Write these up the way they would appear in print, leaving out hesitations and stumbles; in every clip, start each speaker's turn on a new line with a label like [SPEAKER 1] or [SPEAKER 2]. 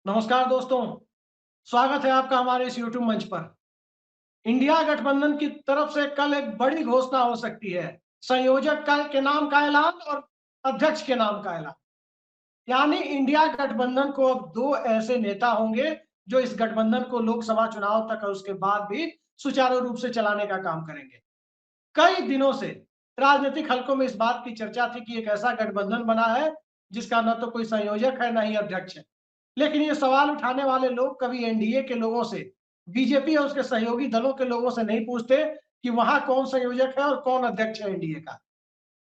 [SPEAKER 1] नमस्कार दोस्तों, स्वागत है आपका हमारे इस यूट्यूब मंच पर। इंडिया गठबंधन की तरफ से कल एक बड़ी घोषणा हो सकती है। संयोजक के नाम का ऐलान और अध्यक्ष के नाम का ऐलान। यानी इंडिया गठबंधन को अब दो ऐसे नेता होंगे जो इस गठबंधन को लोकसभा चुनाव तक और उसके बाद भी सुचारू रूप से चलाने का काम करेंगे। कई दिनों से राजनीतिक हलकों में इस बात की चर्चा थी कि एक ऐसा गठबंधन बना है जिसका न तो कोई संयोजक है, न ही अध्यक्ष है। लेकिन ये सवाल उठाने वाले लोग कभी एनडीए के लोगों से, बीजेपी और उसके सहयोगी दलों के लोगों से नहीं पूछते कि वहां कौन संयोजक है और कौन अध्यक्ष है एनडीए का।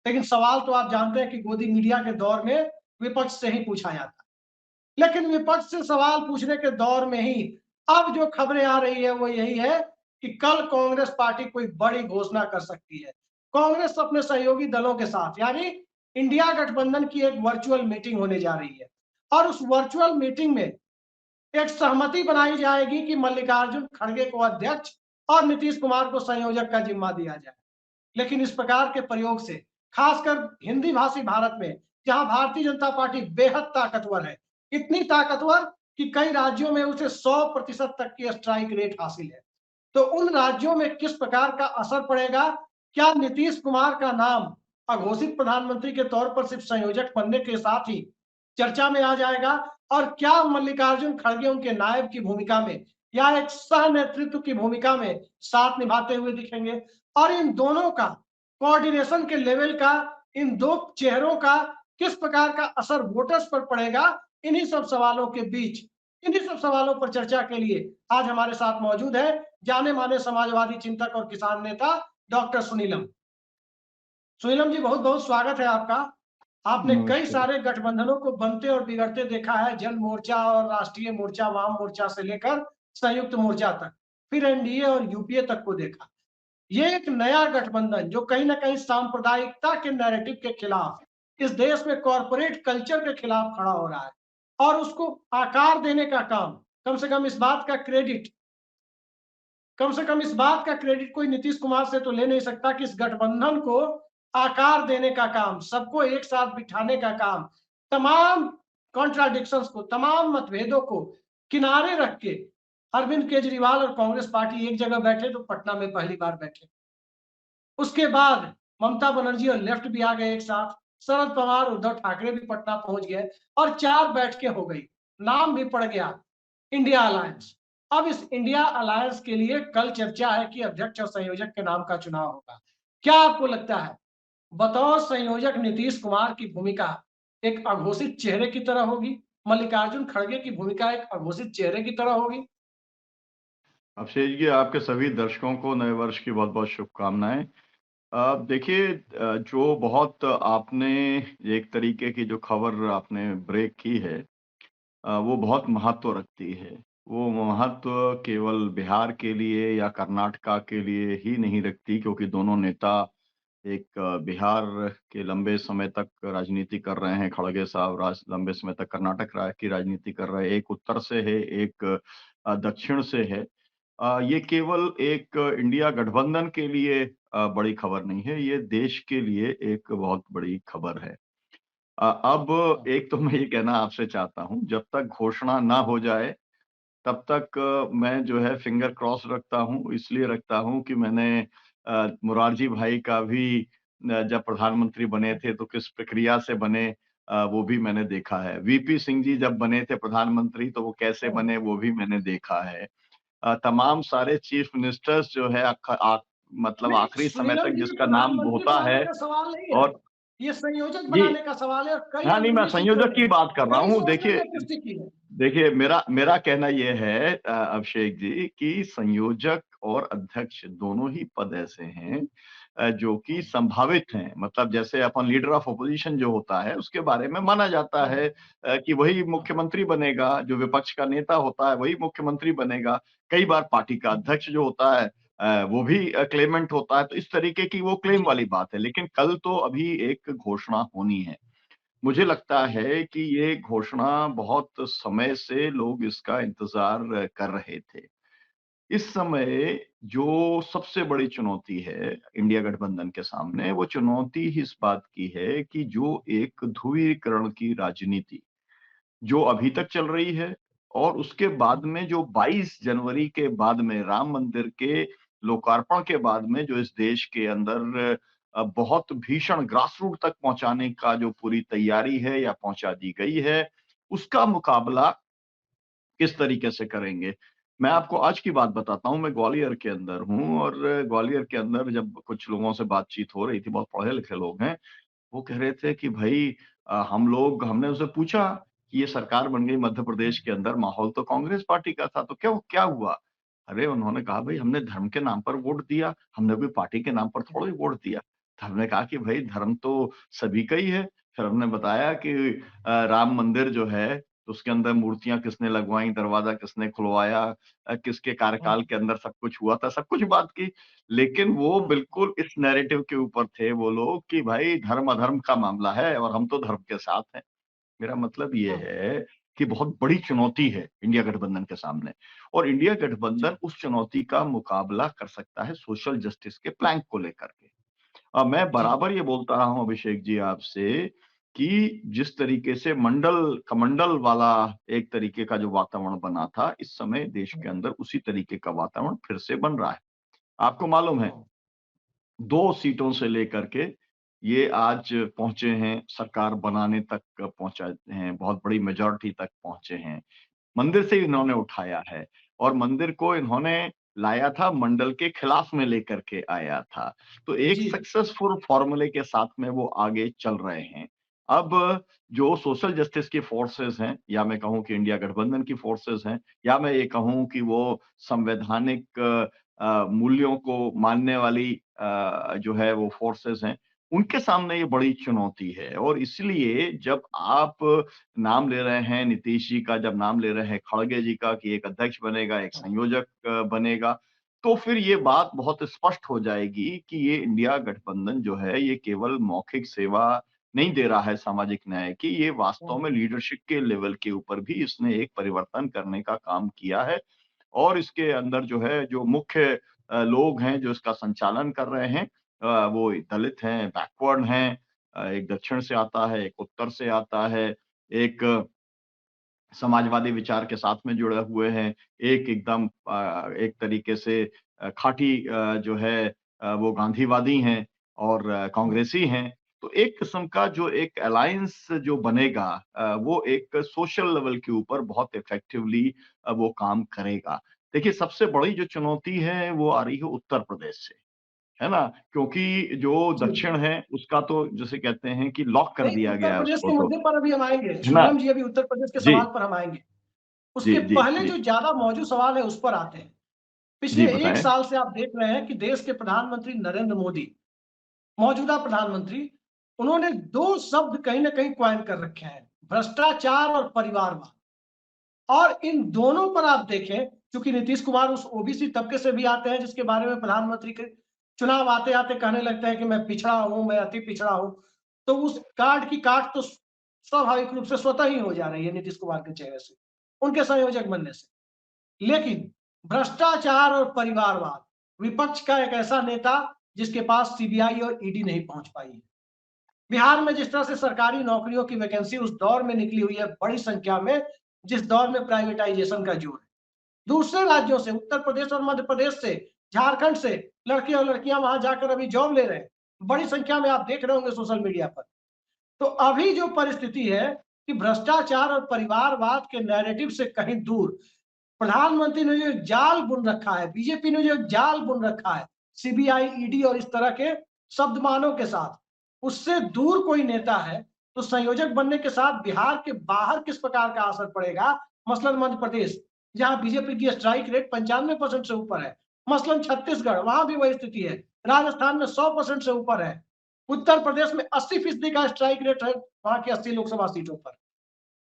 [SPEAKER 1] लेकिन सवाल तो आप जानते हैं कि गोदी मीडिया के दौर में विपक्ष से ही पूछा जाता। लेकिन विपक्ष से सवाल पूछने के दौर में ही अब जो खबरें आ रही है वो यही है कि कल कांग्रेस पार्टी कोई बड़ी घोषणा कर सकती है। कांग्रेस अपने सहयोगी दलों के साथ यानी इंडिया गठबंधन की एक वर्चुअल मीटिंग होने जा रही है और उस वर्चुअल मीटिंग में एक सहमति बनाई जाएगी कि मल्लिकार्जुन खड़गे को अध्यक्ष और नीतीश कुमार को संयोजक का जिम्मा दिया जाए। लेकिन इस प्रकार के प्रयोग से खासकर हिंदी भाषी भारत में, जहां भारतीय जनता पार्टी बेहद ताकतवर है, इतनी ताकतवर कि कई राज्यों में उसे 100% तक की स्ट्राइक रेट हासिल है, तो उन राज्यों में किस प्रकार का असर पड़ेगा? क्या नीतीश कुमार का नाम अघोषित प्रधानमंत्री के तौर पर सिर्फ संयोजक बनने के साथ ही चर्चा में आ जाएगा और क्या मल्लिकार्जुन खड़गे उनके नायब की भूमिका में या एक सह नेतृत्व की भूमिका में साथ निभाते हुए दिखेंगे? और इन दोनों का कोऑर्डिनेशन के लेवल का, इन दो चेहरों का किस प्रकार का असर वोटर्स पर पड़ेगा? इन्हीं सब सवालों के बीच, इन्हीं सब सवालों पर चर्चा के लिए आज हमारे साथ मौजूद है जाने माने समाजवादी चिंतक और किसान नेता डॉक्टर सुनीलम। सुनीलम जी, बहुत बहुत स्वागत है आपका। आपने कई
[SPEAKER 2] नमस्कार।
[SPEAKER 1] सारे गठबंधनों को बनते और बिगड़ते देखा है, जन मोर्चा और राष्ट्रीय मोर्चा, वाम मोर्चा से लेकर संयुक्त मोर्चा तक, फिर एनडीए और यूपीए तक को देखा। ये एक नया गठबंधन जो कहीं ना कहीं सांप्रदायिकता के नैरेटिव के खिलाफ, इस देश में कॉरपोरेट कल्चर के खिलाफ खड़ा हो रहा है और उसको आकार देने का काम, कम से कम इस बात का क्रेडिट, कम से कम इस बात का क्रेडिट कोई नीतीश कुमार से तो ले नहीं सकता कि इस गठबंधन को आकार देने का काम, सबको एक साथ बिठाने का काम, तमाम कॉन्ट्राडिक्शंस को, तमाम मतभेदों को किनारे रख के अरविंद केजरीवाल और कांग्रेस पार्टी एक जगह बैठे तो पटना में पहली बार बैठे। उसके बाद ममता बनर्जी और लेफ्ट भी आ गए एक साथ, शरद पवार, उद्धव ठाकरे भी पटना पहुंच गए और 4 बैठकें हो गई। नाम भी पड़ गया इंडिया अलायंस। अब इस इंडिया अलायंस के लिए कल चर्चा है कि अध्यक्ष और संयोजक के नाम का चुनाव होगा। क्या आपको लगता है, बतौर संयोजक नीतीश कुमार की भूमिका एक अघोषित चेहरे की तरह होगी? मल्लिकार्जुन खड़गे की भूमिका एक अघोषित चेहरे की तरह होगी?
[SPEAKER 2] अभिषेक जी, आपके सभी दर्शकों को नए वर्ष की बहुत-बहुत शुभकामनाएँ। देखिए, जो बहुत आपने एक तरीके की जो खबर आपने ब्रेक की है, वो बहुत महत्व रखती है। वो महत्व केवल बिहार के लिए या कर्नाटका के लिए ही नहीं रखती, क्योंकि दोनों नेता एक बिहार के लंबे समय तक राजनीति कर रहे हैं, खड़गे साहब लंबे समय तक कर्नाटक की राजनीति कर रहे हैं। एक उत्तर से है, एक दक्षिण से है। ये केवल एक इंडिया गठबंधन के लिए बड़ी खबर नहीं है, ये देश के लिए एक बहुत बड़ी खबर है। अब एक तो मैं ये कहना आपसे चाहता हूँ, जब तक घोषणा ना हो जाए, तब तक मैं जो है फिंगर क्रॉस रखता हूँ। इसलिए रखता हूँ कि मैंने मोरारजी भाई का भी जब प्रधानमंत्री बने थे, तो किस प्रक्रिया से बने, वो भी मैंने देखा है। वीपी सिंह जी जब बने थे प्रधानमंत्री, तो वो कैसे बने, वो भी मैंने देखा है। तमाम सारे चीफ मिनिस्टर्स जो है मतलब
[SPEAKER 1] नहीं,
[SPEAKER 2] आखिरी समय
[SPEAKER 1] सुनीलम
[SPEAKER 2] तक
[SPEAKER 1] जी,
[SPEAKER 2] जिसका नाम
[SPEAKER 1] प्रधानमंत्री
[SPEAKER 2] होता
[SPEAKER 1] बनाने
[SPEAKER 2] है।
[SPEAKER 1] का सवाल नहीं है।
[SPEAKER 2] और
[SPEAKER 1] ये संयोजक
[SPEAKER 2] जी,
[SPEAKER 1] बनाने का सवाल है और कई
[SPEAKER 2] हाँ, नहीं, मैं
[SPEAKER 1] अंदरूनी सूत्रों
[SPEAKER 2] संयोजक
[SPEAKER 1] ने,
[SPEAKER 2] की बात कर रहा
[SPEAKER 1] कई
[SPEAKER 2] हूँ।
[SPEAKER 1] सोर्सेज
[SPEAKER 2] देखिए
[SPEAKER 1] ने पुष्टि की है।
[SPEAKER 2] देखिए, मेरा मेरा कहना ये है, अभिषेक जी, कि संयोजक और अध्यक्ष दोनों ही पद ऐसे हैं जो कि संभावित हैं। मतलब जैसे अपन लीडर ऑफ अपोजिशन जो होता है, उसके बारे में माना जाता है कि वही मुख्यमंत्री बनेगा, जो विपक्ष का नेता होता है वही मुख्यमंत्री बनेगा। कई बार पार्टी का अध्यक्ष जो होता है, वो भी क्लेमेंट होता है, तो इस तरीके की वो क्लेम
[SPEAKER 1] जी।
[SPEAKER 2] वाली बात है। लेकिन कल तो अभी एक घोषणा होनी है। मुझे लगता है कि ये घोषणा बहुत समय से लोग इसका इंतज़ार कर रहे थे। इस समय जो सबसे बड़ी चुनौती है इंडिया गठबंधन के सामने, वो चुनौती ही इस बात की है कि जो एक ध्रुवीकरण की राजनीति जो अभी तक चल रही है, और उसके बाद में जो 22 जनवरी के बाद में राम मंदिर के लोकार्पण के बाद में जो इस देश के अंदर बहुत भीषण ग्रास रूट तक पहुंचाने का जो पूरी तैयारी है या पहुंचा दी गई है, उसका मुकाबला किस तरीके से करेंगे? मैं आपको आज की बात बताता हूँ, मैं ग्वालियर के अंदर हूँ और ग्वालियर के अंदर जब कुछ लोगों से बातचीत हो रही थी, बहुत पढ़े-लिखे लोग हैं, वो कह रहे थे कि भई हमने उनसे पूछा कि ये सरकार बन गई मध्य प्रदेश के अंदर, माहौल तो कांग्रेस पार्टी का था, तो क्या क्या हुआ? अरे उन्होंने कहा भई हमने धर्म के नाम पर वोट दिया, हमने कोई पार्टी के नाम पर थोड़ी वोट दिया। तो हमने कहा कि भई धर्म तो सभी का ही है। फिर हमने बताया कि राम मंदिर जो है, तो उसके अंदर मूर्तियाँ किसने लगवाई, दरवाज़ा किसने खुलवाया, किसके कार्यकाल के अंदर सब कुछ हुआ था, सब कुछ बात की। लेकिन वो बिल्कुल इस नैरेटिव के ऊपर थे वो लोग कि भाई धर्म-अधर्म का मामला है और हम तो धर्म के साथ हैं। मेरा मतलब ये है कि बहुत बड़ी चुनौती है इंडिया गठबंधन के सामने और इंडिया गठबंधन
[SPEAKER 1] जी,
[SPEAKER 2] उस चुनौती का मुकाबला कर सकता है सोशल जस्टिस के प्लैंक को लेकर के। मैं
[SPEAKER 1] जी,
[SPEAKER 2] बराबर ये बोलता रहा हूँ अभिषेक जी आपसे कि जिस तरीके से मंडल कमंडल वाला एक तरीके का जो वातावरण बना था, इस समय देश के अंदर उसी तरीके का वातावरण फिर से बन रहा है। आपको मालूम है 2 सीटों से लेकर के ये आज पहुँचे हैं, सरकार बनाने तक पहुँचा हैं, बहुत बड़ी मेजॉरिटी तक पहुँचे हैं। मंदिर से इन्होंने उठाया है और मंदिर को इन्होंने लाया था मंडल के खिलाफ में लेकर के आया था। तो एक
[SPEAKER 1] जी,
[SPEAKER 2] सक्सेसफुल फ़ॉर्मूले के साथ में वो आगे चल रहे हैं। अब जो सोशल जस्टिस की फ़ोर्सेस हैं या मैं कहूँ कि इंडिया गठबंधन की फ़ोर्सेस हैं या मैं ये कहूँ कि वो संवैधानिक मूल्यों को मानने वाली जो है वो फ़ोर्सेस हैं, उनके सामने ये बड़ी चुनौती है और इसलिए जब आप नाम ले रहे हैं नीतीश जी का, जब नाम ले रहे हैं खड़गे जी का कि एक अध्यक्ष बनेगा, एक संयोजक बनेगा, तो फिर ये बात बहुत स्पष्ट हो जाएगी कि ये इंडिया गठबंधन जो है, ये केवल मौखिक सेवा नहीं दे रहा है सामाजिक न्याय की, ये वास्तव में लीडरशिप के लेवल के ऊपर भी इसने एक परिवर्तन करने का काम किया है और इसके अंदर जो है, जो मुख्य लोग हैं, जो इसका संचालन कर रहे हैं वो दलित हैं, बैकवर्ड हैं एक दक्षिण से आता है, एक उत्तर से आता है, एक समाजवादी विचार के साथ में जुड़े हुए हैं, एक एकदम एक तरीके से खाँटी जो है वो गांधीवादी हैं और कांग्रेसी हैं। तो एक किस्म का जो एक अलायंस जो बनेगा वो एक सोशल लेवल के ऊपर बहुत इफेक्टिवली वो काम करेगा। देखिए सबसे बड़ी जो चुनौती है वो आ रही है उत्तर प्रदेश से, है ना? क्योंकि जो
[SPEAKER 1] जी।
[SPEAKER 2] दक्षिण है उसका तो जिसे कहते हैं कि लॉक कर
[SPEAKER 1] नहीं,
[SPEAKER 2] दिया
[SPEAKER 1] उत्तर
[SPEAKER 2] गया है
[SPEAKER 1] प्रदेश
[SPEAKER 2] उसको
[SPEAKER 1] के
[SPEAKER 2] तो,
[SPEAKER 1] मुद्दे पर अभी हम आएँगे।
[SPEAKER 2] है ना?
[SPEAKER 1] शिवराम जी, अभी उत्तर प्रदेश के
[SPEAKER 2] जी,
[SPEAKER 1] सवाल पर हम आएँगे।
[SPEAKER 2] जी,
[SPEAKER 1] उसके
[SPEAKER 2] जी,
[SPEAKER 1] पहले
[SPEAKER 2] जी।
[SPEAKER 1] जो ज़्यादा मौजूद सवाल है, उस पर आते हैं।
[SPEAKER 2] जी,
[SPEAKER 1] पिछले 1
[SPEAKER 2] बताएँ।
[SPEAKER 1] साल से आप देख रहे हैं कि देश के प्रधानमंत्री नरेंद्र मोदी, मौजूदा प्रधानमंत्री, उन्होंने 2 शब्द कहीं न कहीं कॉइन कर रखे हैं, भ्रष्टाचार और परिवारवाद। और इन दोनों पर आप देखें, चूँकि नीतीश कुमार उस ओबीसी तबके से भी आते हैं, जिसके बारे में प्रधानमंत्री के चुनाव आते-आते कहने लगते हैं कि मैं पिछड़ा हूँ, मैं अति पिछड़ा हूँ। तो उस कार्ड की काट तो स्वाभाविक रूप से स्वतः ही हो जा रही है नीतीश कुमार के चेहरे से, उनके संयोजक बनने से। लेकिन भ्रष्टाचार और परिवारवाद, विपक्ष का एक ऐसा नेता जिसके पास सीबीआई और ईडी नहीं पहुँच पाई है। बिहार में जिस तरह से सरकारी नौकरियों की वैकेंसी उस दौर में निकली हुई है बड़ी संख्या में, जिस दौर में प्राइवेटाइजेशन का जोर है। दूसरे राज्यों से, उत्तर प्रदेश और मध्य प्रदेश से, झारखंड से लड़के और लड़कियां वहां जाकर अभी जॉब ले रहे हैं। बड़ी संख्या में आप देख रहे होंगे सोशल मीडिया पर। तो अभी जो परिस्थिति है कि भ्रष्टाचार और परिवारवाद के नैरेटिव से कहीं दूर प्रधानमंत्री ने जो जाल बुन रखा है, बीजेपी ने जो जाल बुन रखा है, सीबीआई, ईडी और इस तरह के शब्दमानों के साथ, उससे दूर कोई नेता है, तो संयोजक बनने के साथ बिहार के बाहर किस प्रकार का असर पड़ेगा? मसलन मध्य प्रदेश, जहां बीजेपी की स्ट्राइक रेट 95% से ऊपर है। मसलन छत्तीसगढ़, वहां भी वही स्थिति है। राजस्थान में 100% से ऊपर है। उत्तर प्रदेश में 80% का स्ट्राइक रेट है, वहां की 80 लोकसभा सीटों पर।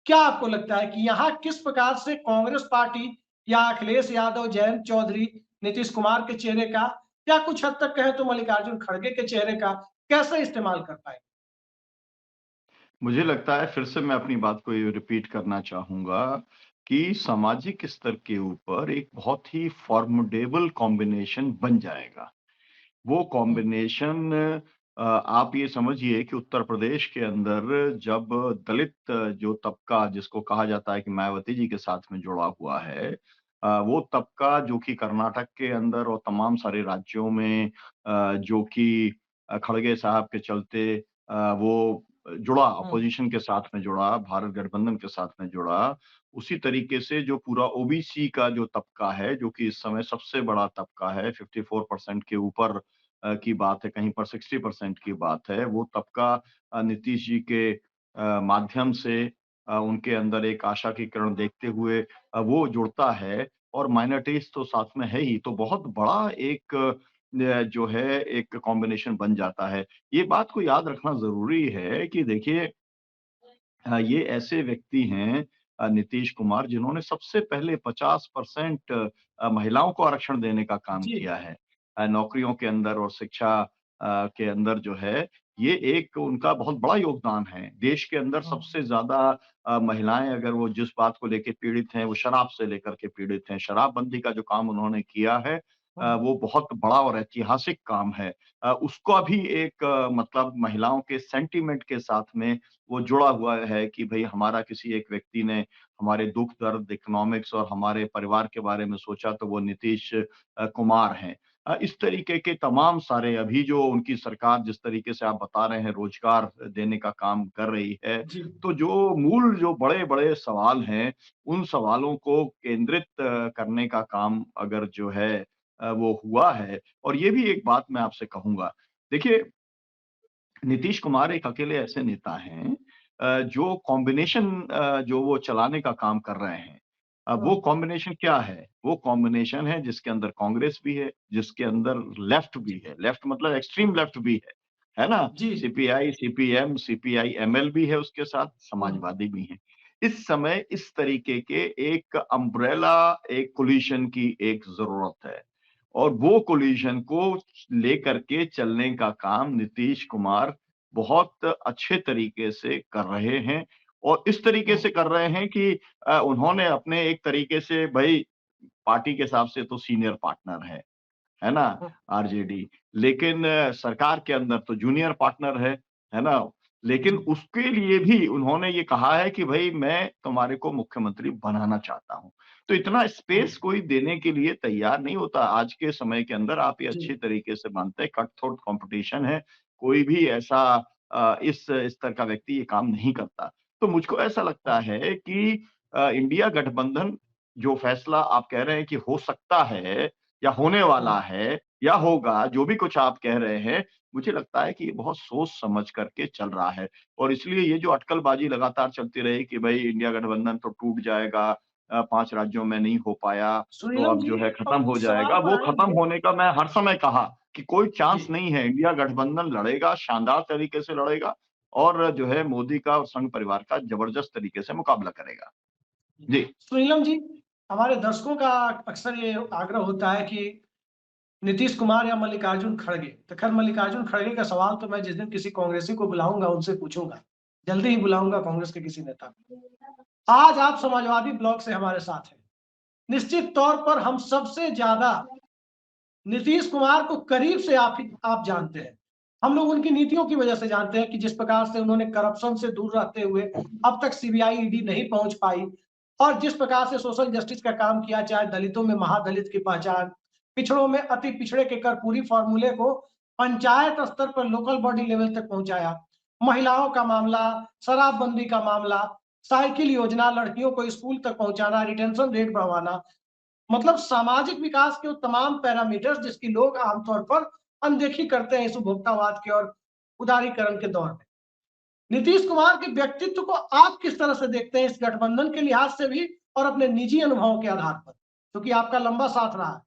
[SPEAKER 1] क्या आपको लगता है कि यहाँ किस प्रकार से कांग्रेस पार्टी या अखिलेश यादव, जयंत चौधरी, नीतीश कुमार के चेहरे का या कुछ हद तक कहें तो मल्लिकार्जुन खड़गे के चेहरे का कैसे इस्तेमाल कर पाएंगे?
[SPEAKER 2] मुझे लगता है फिर से मैं अपनी बात को ये रिपीट करना चाहूँगा कि सामाजिक स्तर के ऊपर एक बहुत ही फ़ॉर्मिडेबल कॉम्बिनेशन बन जाएगा। वो
[SPEAKER 1] हुँ,
[SPEAKER 2] कॉम्बिनेशन आप ये समझिए कि उत्तर प्रदेश के अंदर जब दलित जो तबका जिसको कहा जाता है कि मायावती जी के साथ में जुड़ा हुआ है, वो तबका जो कि कर्नाटक के अंदर और तमाम सारे राज्यों में जो कि खड़गे साहब के चलते वो जुड़ा,
[SPEAKER 1] हुँ,
[SPEAKER 2] अपोज़िशन के साथ में जुड़ा, भारत गठबंधन के साथ में जुड़ा। उसी तरीके से जो पूरा ओबीसी का जो तबका है, जो कि इस समय सबसे बड़ा तबका है, 54% के ऊपर की बात है, कहीं पर 60% की बात है। वो तबका नीतीश जी के माध्यम से उनके अंदर एक आशा की किरण देखते हुए वो जुड़ता है और माइनॉरिटीज़ तो साथ में है ही, तो बहुत बड़ा एक जो है एक कॉम्बिनेशन बन जाता है। ये बात को याद रखना ज़रूरी है कि देखिए ये ऐसे व्यक्ति हैं नीतीश कुमार जिन्होंने सबसे पहले 50% महिलाओं को आरक्षण देने का काम
[SPEAKER 1] जी,
[SPEAKER 2] किया है। नौकरियों के अंदर और शिक्षा के अंदर जो है, ये एक उनका बहुत बड़ा योगदान है। देश के अंदर
[SPEAKER 1] हुँ,
[SPEAKER 2] सबसे ज़्यादा महिलाएँ अगर वो जिस बात को लेके पीड़ित हैं, वो शराब से लेकर के पीड़ित हैं। शराबबंदी का जो काम उन्होंने किया है
[SPEAKER 1] हुँ,
[SPEAKER 2] वो बहुत बड़ा और ऐतिहासिक काम है। उसका भी एक मतलब महिलाओं के सेंटिमेंट के साथ में वो जुड़ा हुआ है कि भई हमारा किसी एक व्यक्ति ने हमारे दुःख, दर्द, इकोनॉमिक्स और हमारे परिवार के बारे में सोचा तो वो नीतीश कुमार हैं। इस तरीके के तमाम सारे अभी जो उनकी सरकार जिस तरीके से आप बता रहे हैं रोज़गार देने का काम कर रही है,
[SPEAKER 1] जी,
[SPEAKER 2] तो जो मूल जो बड़े-बड़े सवाल हैं, उन सवालों को केंद्रित करने का काम अगर जो है वो हुआ है और ये भी एक बात मैं आपसे कहूँगा। देखिए नीतीश कुमार एक अकेले ऐसे नेता हैं जो कॉम्बिनेशन जो वो चलाने का काम कर रहे हैं। वो
[SPEAKER 1] हुँ,
[SPEAKER 2] कॉम्बिनेशन क्या है? वो कॉम्बिनेशन है जिसके अंदर कांग्रेस भी है, जिसके अंदर लेफ्ट भी
[SPEAKER 1] जी,
[SPEAKER 2] है। लेफ्ट मतलब एक्सट्रीम लेफ्ट भी है ना?
[SPEAKER 1] जी,
[SPEAKER 2] सीपीआई, सीपीएम, सीपीआई-एमएल भी है उसके साथ,
[SPEAKER 1] हुँ,
[SPEAKER 2] समाजवादी भी हैं। इस समय इस तरीके के एक अम्ब्रेला एक कोलिशन की एक ज़रूरत है। और वो कोलिशन को लेकर के चलने का काम नीतीश कुमार बहुत अच्छे तरीके से कर रहे हैं और इस तरीके
[SPEAKER 1] हुँ,
[SPEAKER 2] से कर रहे हैं कि उन्होंने अपने एक तरीके से भई पार्टी के हिसाब से तो सीनियर पार्टनर है ना?
[SPEAKER 1] हुँ,
[SPEAKER 2] आरजेडी। लेकिन सरकार के अंदर तो जूनियर पार्टनर है ना? लेकिन
[SPEAKER 1] जी,
[SPEAKER 2] उसके लिए भी उन्होंने ये कहा है कि भई मैं तुम्हारे को मुख्यमंत्री बनाना चाहता हूँ। तो इतना
[SPEAKER 1] हुँ,
[SPEAKER 2] स्पेस कोई देने के लिए तैयार नहीं होता। आज के समय के अंदर आप ये
[SPEAKER 1] जी,
[SPEAKER 2] अच्छी तरीके से मानते हैं कट-थ्रोट कॉम्पिटिशन है। कोई भी ऐसा इस स्तर का व्यक्ति ये काम नहीं करता। तो मुझको ऐसा लगता
[SPEAKER 1] हुँ,
[SPEAKER 2] है कि इंडिया गठबंधन जो फैसला आप कह रहे हैं कि हो सकता है या होने
[SPEAKER 1] हुँ,
[SPEAKER 2] वाला है या होगा, जो भी कुछ आप कह रहे हैं, मुझे लगता है कि ये बहुत सोच-समझ करके चल रहा है। और इसलिए ये जो अटकलबाजी लगातार चलती रही कि भई इंडिया गठबंधन तो टूट जाएगा 5 राज्यों में नहीं हो पाया, तो
[SPEAKER 1] सुनीलम
[SPEAKER 2] अब
[SPEAKER 1] जी,
[SPEAKER 2] जो है खत्म
[SPEAKER 1] अब
[SPEAKER 2] हो
[SPEAKER 1] उस
[SPEAKER 2] जाएगा।
[SPEAKER 1] सवाल पर
[SPEAKER 2] वो खत्म
[SPEAKER 1] आएँगे।
[SPEAKER 2] होने का मैं हर समय कहा कि कोई चांस
[SPEAKER 1] जी,
[SPEAKER 2] नहीं है, इंडिया गठबंधन लड़ेगा, शानदार तरीके से लड़ेगा और जो है मोदी का और संघ परिवार का जबरदस्त तरीके से मुकाबला करेगा। जी।
[SPEAKER 1] सुनीलम जी, हमारे दर्शकों का अक्सर ये आग्रह होता है कि नीतीश कुमार या मल्लिकार्जुन खड़गे, तो खैर मल्लिकार्जुन खड़गे का सवाल तो मैं जिस दिन किसी कांग्रेसी को बुलाऊँगा उनसे पूछूँगा। जल्दी ही बुलाऊँगा कांग्रेस के किसी नेता को। आज आप समाजवादी ब्लॉक से हमारे साथ हैं। निश्चित तौर पर हम सबसे ज़्यादा नीतीश कुमार को करीब से आप जानते हैं। हम लोग उनकी नीतियों की वजह से जानते हैं कि जिस प्रकार से उन्होंने करप्शन से दूर रहते हुए अब तक सीबीआई, ईडी नहीं पहुँच पाई और जिस प्रकार से सोशल जस्टिस का काम किया, चाहे दलितों में महादलित की पहचान, पिछड़ों में अति पिछड़े के कर्पूरी फॉर्मूले को पंचायत स्तर पर लोकल बॉडी लेवल तक पहुँचाया। महिलाओं का मामला, शराबबंदी का मामला, साइकिल योजना, लड़कियों को स्कूल तक पहुँचाना, रिटेंशन रेट बढ़वाना, मतलब सामाजिक विकास के वो तमाम पैरामीटर्स जिसकी लोग आमतौर पर अनदेखी करते हैं इस उपभोक्तावाद के और उदारीकरण के दौर में। नीतीश कुमार के व्यक्तित्व को आप किस तरह से देखते हैं इस गठबंधन के लिहाज से भी और अपने निजी अनुभवों के आधार पर? क्योंकि आपका लंबा साथ रहा है।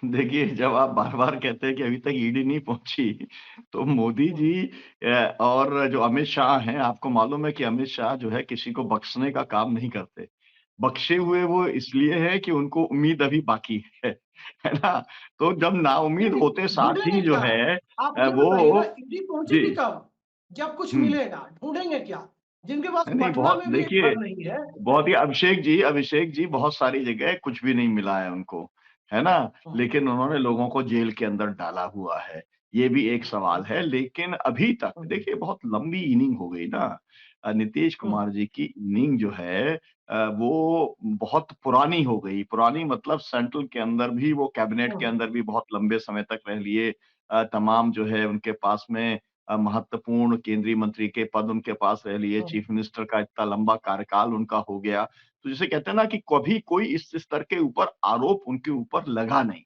[SPEAKER 2] देखिए, जब आप बार-बार कहते हैं कि अभी तक ईडी नहीं पहुँची, तो मोदी
[SPEAKER 1] हुँ,
[SPEAKER 2] जी और जो अमित शाह हैं, आपको मालूम है कि अमित शाह जो है किसी को बख्शने का काम नहीं करते। बख्शे हुए वो इसलिए हैं कि उनको उम्मीद अभी बाकी है ना? तो जब नाउम्मीद
[SPEAKER 1] नहीं,
[SPEAKER 2] होते साथ
[SPEAKER 1] ढूँढेंगे
[SPEAKER 2] ही जो
[SPEAKER 1] क्या?
[SPEAKER 2] है
[SPEAKER 1] आप मुझे बताइए ना,
[SPEAKER 2] वो
[SPEAKER 1] ईडी
[SPEAKER 2] जी,
[SPEAKER 1] पहुँचेगी कब? जब कुछ
[SPEAKER 2] हुँ।
[SPEAKER 1] मिलेगा, ढूँढेंगे क्या? जिनके पास
[SPEAKER 2] नहीं,
[SPEAKER 1] पटना
[SPEAKER 2] बहुत
[SPEAKER 1] में भी एक
[SPEAKER 2] देखिए
[SPEAKER 1] घर नहीं है।
[SPEAKER 2] बहुत ही अभिषेक जी बहुत सारी जगह कुछ भी नहीं मिला है उनको। है ना?
[SPEAKER 1] हाँ,
[SPEAKER 2] लेकिन उन्होंने लोगों को जेल के अंदर डाला हुआ है। ये भी एक सवाल
[SPEAKER 1] हाँ,
[SPEAKER 2] है, लेकिन अभी तक
[SPEAKER 1] हाँ,
[SPEAKER 2] देखिए बहुत लंबी इनिंग हो गई ना। नीतीश
[SPEAKER 1] हाँ,
[SPEAKER 2] कुमार जी की इनिंग जो है वो बहुत पुरानी हो गई। पुरानी मतलब सेंट्रल के अंदर भी वो कैबिनेट के
[SPEAKER 1] हाँ,
[SPEAKER 2] अंदर भी बहुत लंबे समय तक रह लिए। तमाम जो है उनके पास में महत्वपूर्ण केंद्रीय मंत्री के पद उनके पास रह लिए,
[SPEAKER 1] हाँ,
[SPEAKER 2] चीफ मिनिस्टर का इतना लंबा कार्यकाल उनका हो गया। तो जिसे कहते हैं ना कि कभी कोई इस स्तर के ऊपर आरोप उनके ऊपर लगा नहीं।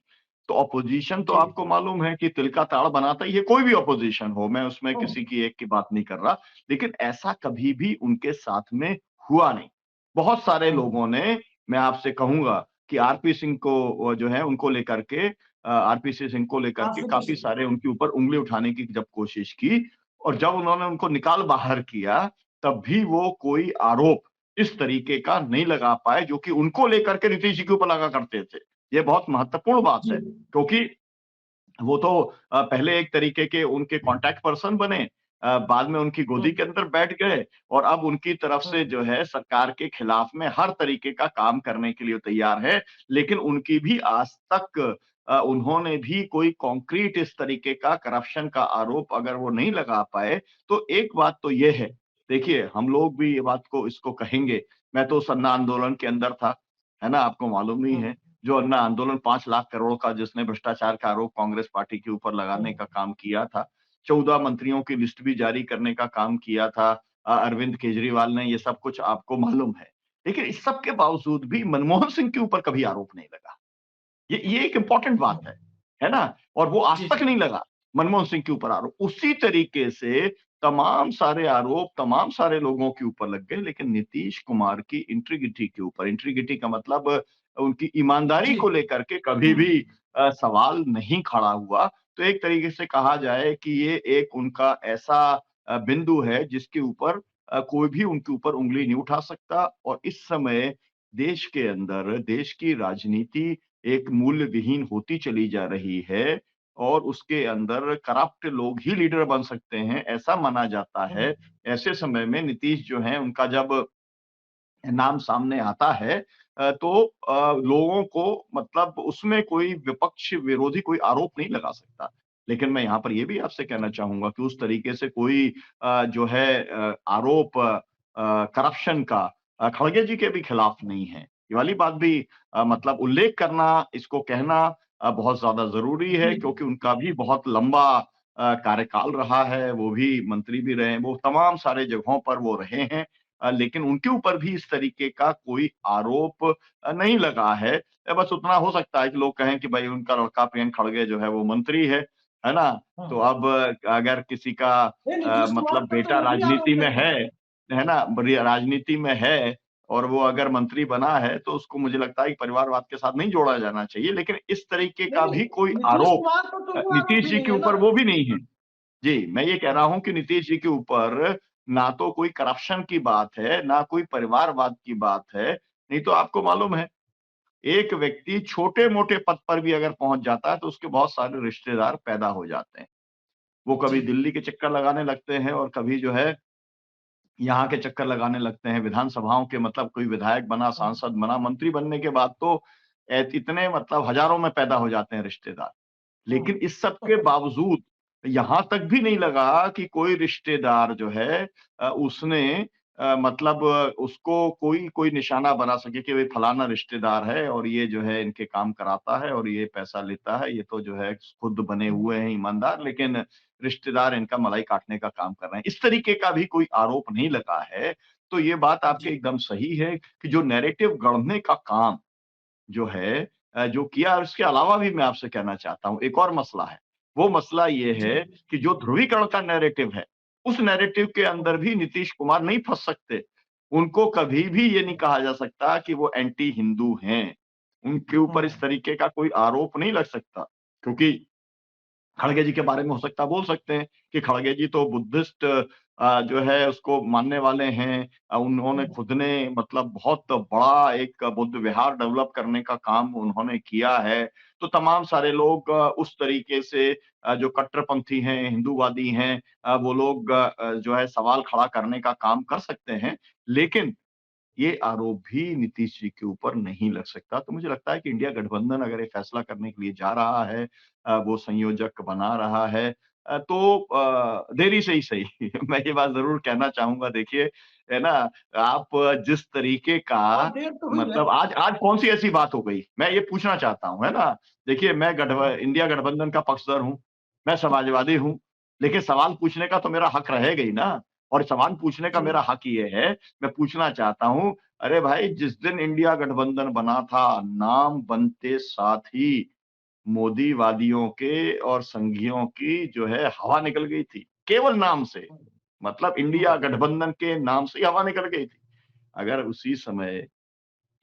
[SPEAKER 2] तो अपोज़िशन तो
[SPEAKER 1] जी,
[SPEAKER 2] आपको मालूम है कि तिल का ताड़ बनाता ही है, कोई भी अपोज़िशन हो, मैं उसमें
[SPEAKER 1] हाँ,
[SPEAKER 2] किसी की एक की बात नहीं कर रहा। लेकिन ऐसा कभी भी उनके साथ में हुआ नहीं। बहुत सारे
[SPEAKER 1] हाँ,
[SPEAKER 2] लोगों ने मैं आपसे कहूँगा कि आरपी सिंह को जो है उनको लेकर के आरपी सिंह को लेकर के
[SPEAKER 1] आरसीपी
[SPEAKER 2] काफ़ी
[SPEAKER 1] सिंह,
[SPEAKER 2] सारे उनके ऊपर उँगली उठाने की जब कोशिश की और जब उन्होंने उनको निकाल बाहर किया, तब भी वो कोई आरोप इस तरीके का नहीं लगा पाए जो कि उनको लेकर के नीतीश जी के ऊपर लगा करते थे। ये बहुत महत्वपूर्ण बात
[SPEAKER 1] जी,
[SPEAKER 2] है, क्योंकि वो तो पहले एक तरीके के उनके कॉन्टैक्ट पर्सन बने बाद में उनकी गोदी
[SPEAKER 1] हाँ,
[SPEAKER 2] के अंदर बैठ गए और अब उनकी तरफ
[SPEAKER 1] हाँ,
[SPEAKER 2] से जो है सरकार के खिलाफ में हर तरीके का काम करने के लिए तैयार है। लेकिन उनकी भी आज तक उन्होंने भी कोई कॉन्क्रीट इस तरीके का करप्शन का आरोप अगर वो नहीं लगा पाए, तो एक बात तो ये है, देखिए हम लोग भी ये बात को इसको कहेंगे, मैं तो उस अन्ना आंदोलन के अंदर था, है ना? आपको मालूम ही
[SPEAKER 1] हाँ,
[SPEAKER 2] है। जो अन्ना आंदोलन 5 लाख करोड़ का जिसने भ्रष्टाचार का आरोप कांग्रेस पार्टी के ऊपर लगाने
[SPEAKER 1] हाँ,
[SPEAKER 2] का काम किया था। 14 मंत्रियों की लिस्ट भी जारी करने का काम किया था अरविंद केजरीवाल ने, ये सब कुछ आपको मालूम है। लेकिन इस सब के बावजूद भी मनमोहन सिंह के ऊपर कभी आरोप नहीं लगा। ये एक इम्पोर्टेंट बात है ना? और वो आज
[SPEAKER 1] जी,
[SPEAKER 2] तक
[SPEAKER 1] जी,
[SPEAKER 2] नहीं लगा, मनमोहन सिंह के ऊपर आरोप। उसी तरीके से तमाम सारे आरोप, तमाम सारे लोगों के ऊपर लग गए, लेकिन नीतीश कुमार की इंटीग्रिटी के ऊपर इंटीग्रिटी का मतलब उनकी ईमानदारी
[SPEAKER 1] जी,
[SPEAKER 2] को लेकर के कभी
[SPEAKER 1] हुँ,
[SPEAKER 2] भी सवाल नहीं खड़ा हुआ। तो एक तरीके से कहा जाए कि ये एक उनका ऐसा बिंदु है जिसके ऊपर कोई भी उनके ऊपर उँगली नहीं उठा सकता और इस समय देश के अंदर, देश की राजनीति एक मूल्य विहीन होती चली जा रही है और उसके अंदर करप्ट लोग ही लीडर बन सकते हैं, ऐसा माना जाता
[SPEAKER 1] हाँ,
[SPEAKER 2] है। ऐसे समय में नीतीश जो हैं, उनका जब नाम सामने आता है तो लोगों को मतलब उसमें कोई विपक्ष विरोधी कोई आरोप नहीं लगा सकता। लेकिन मैं यहाँ पर ये भी आपसे कहना चाहूँगा कि उस तरीके से कोई जो है आरोप करप्शन का खड़गे जी के भी खिलाफ नहीं है। ये वाली बात भी मतलब उल्लेख करना, इसको कहना बहुत ज़्यादा ज़रूरी है
[SPEAKER 1] जी,
[SPEAKER 2] क्योंकि उनका भी बहुत लंबा कार्यकाल रहा है, वो भी मंत्री भी रहे हैं, वो तमाम सारे जगहों पर वो रहे हैं। लेकिन उनके ऊपर भी इस तरीके का कोई आरोप नहीं लगा है। बस उतना हो सकता है कि लोग कहें कि भई उनका लड़का प्रियंक खड़गे जो है वो मंत्री है ना? तो
[SPEAKER 1] हाँ।
[SPEAKER 2] अब अगर किसी का
[SPEAKER 1] नहीं, नीतीश कुमार
[SPEAKER 2] मतलब
[SPEAKER 1] पर तो
[SPEAKER 2] बेटा
[SPEAKER 1] वो भी
[SPEAKER 2] राजनीति
[SPEAKER 1] आरोप
[SPEAKER 2] में
[SPEAKER 1] लगे हैं।
[SPEAKER 2] है ना? बढ़िया राजनीति में है और वो अगर मंत्री बना है तो उसको मुझे लगता है कि परिवारवाद के साथ नहीं जोड़ा जाना चाहिए। लेकिन इस तरीके
[SPEAKER 1] नहीं,
[SPEAKER 2] का
[SPEAKER 1] नहीं,
[SPEAKER 2] भी कोई
[SPEAKER 1] नीतीश
[SPEAKER 2] आरोप
[SPEAKER 1] कुमार पर तो वो आरोप
[SPEAKER 2] नीतीश
[SPEAKER 1] भी
[SPEAKER 2] जी
[SPEAKER 1] नहीं
[SPEAKER 2] के
[SPEAKER 1] है ना?
[SPEAKER 2] ऊपर वो भी नहीं है। जी, मैं ये कह रहा
[SPEAKER 1] हाँ,
[SPEAKER 2] हूँ कि नीतीश जी के ऊपर ना तो कोई करप्शन की बात है, ना कोई परिवारवाद की बात है। नहीं तो आपको मालूम है, एक व्यक्ति छोटे-मोटे पद पर भी अगर पहुँच जाता है, तो उसके बहुत सारे रिश्तेदार पैदा हो जाते हैं। वो कभी
[SPEAKER 1] जी,
[SPEAKER 2] दिल्ली के चक्कर लगाने लगते हैं और कभी जो है यहाँ के चक्कर लगाने लगते हैं। विधानसभाओं के मतलब कोई विधायक बना,
[SPEAKER 1] हाँ,
[SPEAKER 2] सांसद बना, मंत्री बनने के बाद तो इतने मतलब हज़ारों में पैदा हो जाते हैं रिश्तेदार।
[SPEAKER 1] हाँ,
[SPEAKER 2] लेकिन इस सब के बावजूद यहाँ तक भी नहीं लगा कि कोई रिश्तेदार जो है उसने मतलब उसको कोई कोई निशाना बना सके कि भई फलाना रिश्तेदार है और ये जो है इनके काम कराता है और ये पैसा लेता है। ये तो जो है खुद बने
[SPEAKER 1] हाँ,
[SPEAKER 2] हुए हैं ईमानदार लेकिन रिश्तेदार इनका मलाई काटने का काम कर रहे हैं। इस तरीके का भी कोई आरोप नहीं लगा है। तो ये बात आपकी
[SPEAKER 1] जी,
[SPEAKER 2] एकदम सही है कि जो नैरेटिव गढ़ने का काम जो है जो किया उसके अलावा भी मैं आपसे कहना चाहता हूँ, एक और मसला है। वो मसला ये
[SPEAKER 1] जी,
[SPEAKER 2] है कि जो ध्रुवीकरण का नैरेटिव है, उस नैरेटिव के
[SPEAKER 1] हाँ,
[SPEAKER 2] अंदर भी नीतीश कुमार नहीं फँस सकते। उनको कभी भी ये नहीं कहा जा सकता कि वो एंटी हिंदू हैं। उनके ऊपर इस
[SPEAKER 1] हाँ,
[SPEAKER 2] तरीके का कोई आरोप नहीं लग सकता, क्योंकि खड़गे जी के बारे में हो सकता है बोल सकते हैं कि खड़गे जी तो बुद्धिस्ट जो है उसको मानने वाले हैं। उन्होंने
[SPEAKER 1] हाँ,
[SPEAKER 2] खुद ने मतलब बहुत बड़ा एक बुद्ध विहार डेवलप करने का काम उन्होंने किया है। तो तमाम सारे लोग उस तरीके से जो कट्टरपंथी हैं, हिंदूवादी हैं वो लोग जो है सवाल खड़ा करने का काम कर सकते हैं। लेकिन ये आरोप भी नीतीश जी के ऊपर नहीं लग सकता। तो मुझे लगता है कि इंडिया गठबंधन अगर ये फैसला करने के लिए जा रहा है, वो संयोजक बना रहा है, तो देरी से ही सही मैं ये बात ज़रूर कहना चाहूँगा। देखिए, है ना, आप जिस तरीके का
[SPEAKER 1] हाँ, देर तो हुई है।
[SPEAKER 2] मतलब आज आज कौन-सी ऐसी बात हो गई? मैं ये पूछना चाहता हूँ, है ना? देखिए, मैं इंडिया गठबंधन का पक्षधर हूँ, मैं समाजवादी हूँ, लेकिन सवाल पूछने का तो मेरा हक रहेगा ही ना। और सवाल पूछने का
[SPEAKER 1] जी,
[SPEAKER 2] मेरा हक ये है, मैं पूछना चाहता हूँ, अरे भाई, जिस दिन इंडिया गठबंधन बना था, नाम बनते साथ ही मोदीवादियों के और संघियों की जो है हवा निकल गई थी, केवल नाम से। मतलब इंडिया
[SPEAKER 1] हुँ,
[SPEAKER 2] गठबंधन के नाम से ही हवा निकल गई थी। अगर उसी समय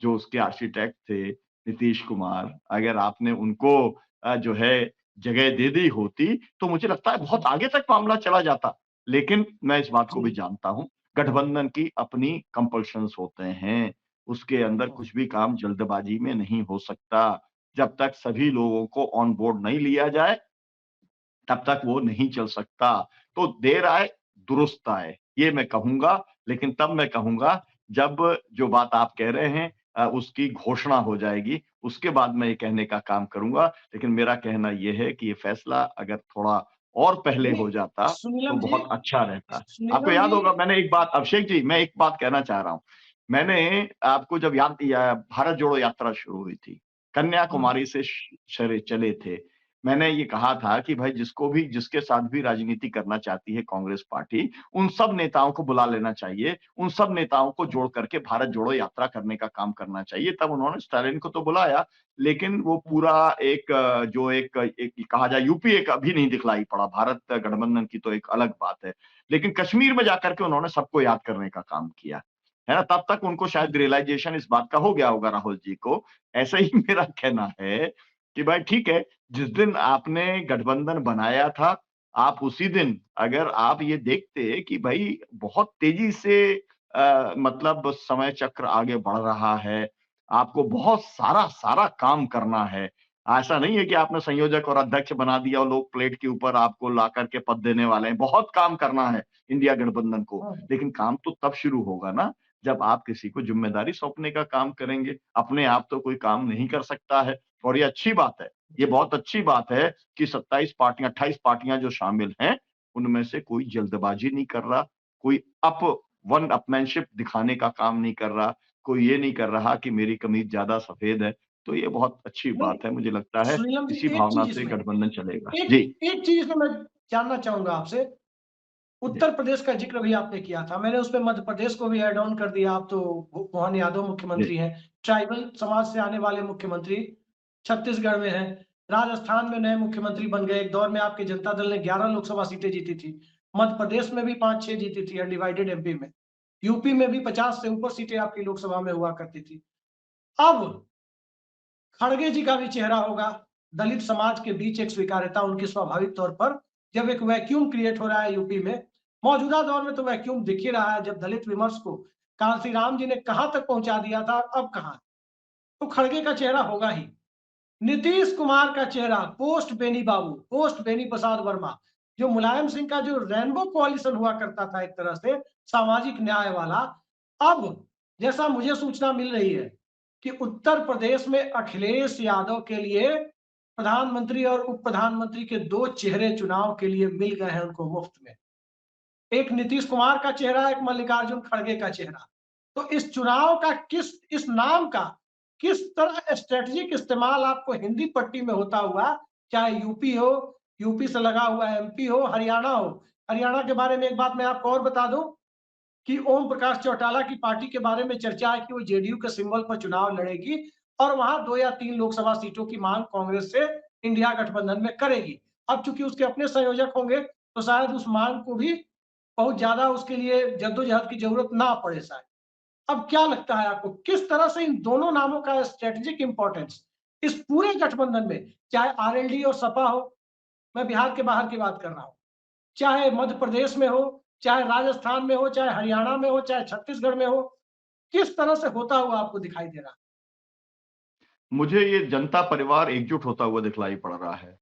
[SPEAKER 2] जो उसके आर्किटेक्ट थे, नीतीश कुमार, अगर आपने उनको जो है जगह दे दी होती, तो मुझे लगता है बहुत आगे तक मामला चला जाता। लेकिन मैं इस बात को भी
[SPEAKER 1] जी,
[SPEAKER 2] जानता हूँ, गठबंधन की अपनी कंपल्शन्स होते हैं, उसके अंदर
[SPEAKER 1] हुँ,
[SPEAKER 2] कुछ भी काम जल्दबाजी में नहीं हो सकता। जब तक सभी लोगों को ऑन बोर्ड नहीं लिया जाए, तब तक वो नहीं चल सकता। तो देर आए, दुरुस्त आए, ये मैं कहूँगा, लेकिन तब मैं कहूँगा जब जो बात आप कह रहे हैं उसकी घोषणा हो जाएगी, उसके बाद मैं ये कहने का काम करूँगा। लेकिन मेरा कहना ये है कि ये फैसला अगर थोड़ा और पहले
[SPEAKER 1] नहीं,
[SPEAKER 2] हो जाता, तो
[SPEAKER 1] सुनीलम जी
[SPEAKER 2] बहुत अच्छा रहता। आपको
[SPEAKER 1] सुनीलम
[SPEAKER 2] याद
[SPEAKER 1] जी
[SPEAKER 2] होगा, मैंने एक बात, अभिषेक जी, मैं एक बात कहना चाह रहा हूँ। मैंने आपको जब याद दिया, भारत जोड़ो यात्रा शुरू हुई थी,
[SPEAKER 1] हुँ,
[SPEAKER 2] कन्याकुमारी से चले थे। मैंने ये कहा था कि भाई, जिसके साथ भी राजनीति करना चाहती है कांग्रेस पार्टी, उन सब नेताओं को बुला लेना चाहिए, उन सब नेताओं को जोड़ करके भारत जोड़ो यात्रा करने का काम करना चाहिए। तब उन्होंने स्टालिन को तो बुलाया, लेकिन वो
[SPEAKER 1] हुँ,
[SPEAKER 2] पूरा एक जो एक एक कहा जाए यूपीए का भी नहीं दिखलाई पड़ा। भारत गठबंधन की तो एक अलग बात है। लेकिन कश्मीर में जाकर के उन्होंने सबको याद करने का काम किया, है ना? तब तक उनको शायद
[SPEAKER 1] हुँ,
[SPEAKER 2] रियलाइज़ेशन इस बात का हो गया होगा राहुल जी को। ऐसा ही मेरा कहना है कि भाई ठीक है, जिस दिन आपने गठबंधन बनाया था, आप उसी दिन अगर आप ये देखते कि भई बहुत तेज़ी से मतलब समय चक्र आगे बढ़ रहा है, आपको बहुत सारा काम करना है। ऐसा नहीं है कि आपने संयोजक और अध्यक्ष बना दिया और लोग प्लेट के ऊपर आपको ला कर के पद देने वाले हैं। बहुत काम करना है इंडिया गठबंधन को,
[SPEAKER 1] हुँ,
[SPEAKER 2] लेकिन काम तो तब शुरू होगा ना, जब आप किसी को ज़िम्मेदारी सौंपने का काम करेंगे। अपने आप तो कोई काम नहीं कर सकता है, और ये अच्छी बात है। ये
[SPEAKER 1] जी,
[SPEAKER 2] बहुत अच्छी बात है कि 27 पार्टियाँ, 28 पार्टियाँ जो शामिल हैं, उनमें से कोई जल्दबाजी नहीं कर रहा, कोई वन अपमैनशिप दिखाने का काम नहीं कर रहा, कोई ये नहीं कर रहा कि मेरी कमीज़ ज़्यादा सफ़ेद है। तो ये बहुत अच्छी
[SPEAKER 1] नहीं,
[SPEAKER 2] बात है, मुझे लगता है
[SPEAKER 1] सुनीलम जी
[SPEAKER 2] इसी
[SPEAKER 1] एक
[SPEAKER 2] भावना
[SPEAKER 1] चीज़
[SPEAKER 2] से
[SPEAKER 1] इसमें
[SPEAKER 2] गठबंधन चलेगा।
[SPEAKER 1] एक
[SPEAKER 2] जी,
[SPEAKER 1] एक चीज़ इसमें मैं जानना चाहूँगा आपसे,
[SPEAKER 2] जी,
[SPEAKER 1] उत्तर प्रदेश का ज़िक्र भी आपने किया था, मैंने उसपे मध्य प्रदेश को भी ऐड ऑन कर दिया, अब तो मोहन यादव
[SPEAKER 2] जी,
[SPEAKER 1] मुख्यमंत्री हैं, ट्राइबल समाज से आने वाले मुख्यमंत्री छत्तीसगढ़ में हैं, राजस्थान में नए मुख्यमंत्री बन गए, एक दौर में आपकी जनता दल ने 11 लोकसभा सीटें जीती थी, मध्य प्रदेश में भी 5-6 जीती थी अनडिवाइडेड एमपी में, यूपी में भी 50 से ऊपर सीटें आपकी लोकसभा में हुआ करती थी। अब खड़गे जी का भी चेहरा होगा, दलित समाज के बीच एक स्वीकार्यता उनकी स्वाभाविक तौर पर, जब एक वैक्यूम क्रिएट हो रहा है यूपी में, मौजूदा दौर में तो वैक्यूम दिख ही रहा है, जब दलित विमर्श को कांसी राम जी ने कहां तक पहुंचा दिया था, अब कहां, तो खड़गे का चेहरा होगा ही। नीतीश कुमार का चेहरा पोस्ट बेनी बाबू, पोस्ट बेनी प्रसाद वर्मा, जो मुलायम सिंह का जो रेनबो कोalition हुआ करता था एक तरह से सामाजिक न्याय वाला, अब जैसा मुझे सूचना मिल रही है कि उत्तर प्रदेश में अखिलेश यादव के लिए प्रधानमंत्री और उप प्रधानमंत्री के दो चेहरे चुनाव के लिए मिल गए हैं उनको मुफ्त में। एक नीतीश कुमार का चेहरा, एक मल्लिकार्जुन खड़गे का चेहरा। तो इस चुनाव का इस नाम का किस तरह स्ट्रेटेजिक इस्तेमाल आपको हिंदी पट्टी में होता हुआ, चाहे यूपी हो, यूपी से लगा हुआ एमपी हो, हरियाणा हो। हरियाणा के बारे में एक बात मैं आपको और बता दूं कि ओम प्रकाश चौटाला की पार्टी के बारे में चर्चा है कि वो जेडीयू के सिंबल पर चुनाव लड़ेगी और वहां 2 या 3 लोकसभा सीटों की मांग कांग्रेस से इंडिया गठबंधन में करेगी। अब चूंकि उसके अपने संयोजक होंगे, तो शायद उस मांग को भी बहुत ज्यादा उसके लिए जद्दोजहद की जरूरत ना पड़े शायद। अब क्या लगता है आपको, किस तरह से इन दोनों नामों का स्ट्रेटेजिक इंपॉर्टेंस इस पूरे गठबंधन में, चाहे आरएलडी और सपा हो, मैं बिहार के बाहर की बात कर रहा हूं, चाहे मध्य प्रदेश में हो, चाहे राजस्थान में हो, चाहे हरियाणा में हो, चाहे छत्तीसगढ़ में हो, किस तरह से होता हुआ आपको दिखाई दे रहा
[SPEAKER 2] मुझे ये जनता परिवार एकजुट होता हुआ दिखलाई पड़ रहा है।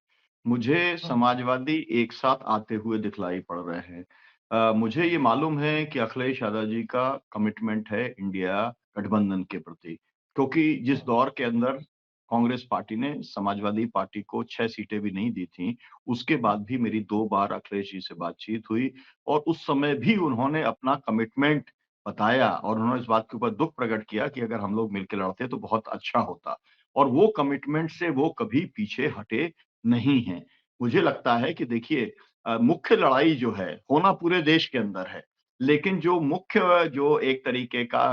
[SPEAKER 2] मुझे
[SPEAKER 1] है?
[SPEAKER 2] समाजवादी एक साथ आते हुए दिखलाई पड़ रहे हैं। मुझे ये मालूम है कि अखिलेश यादव जी का कमिटमेंट है इंडिया गठबंधन के प्रति। क्योंकि जिस दौर के अंदर कांग्रेस पार्टी ने समाजवादी पार्टी को 6 सीटें भी नहीं दी थी, उसके बाद भी मेरी 2 बार अखिलेश जी से बातचीत हुई और उस समय भी उन्होंने अपना कमिटमेंट बताया और उन्होंने इस बात के ऊपर दुःख प्रकट किया कि अगर हम लोग मिलके लड़ते तो बहुत अच्छा होता और वो कमिटमेंट से वो कभी पीछे हटे नहीं हैं। मुझे लगता है कि देखिए मुख्य लड़ाई जो है, होना पूरे देश के अंदर है, लेकिन जो मुख्य जो एक तरीके का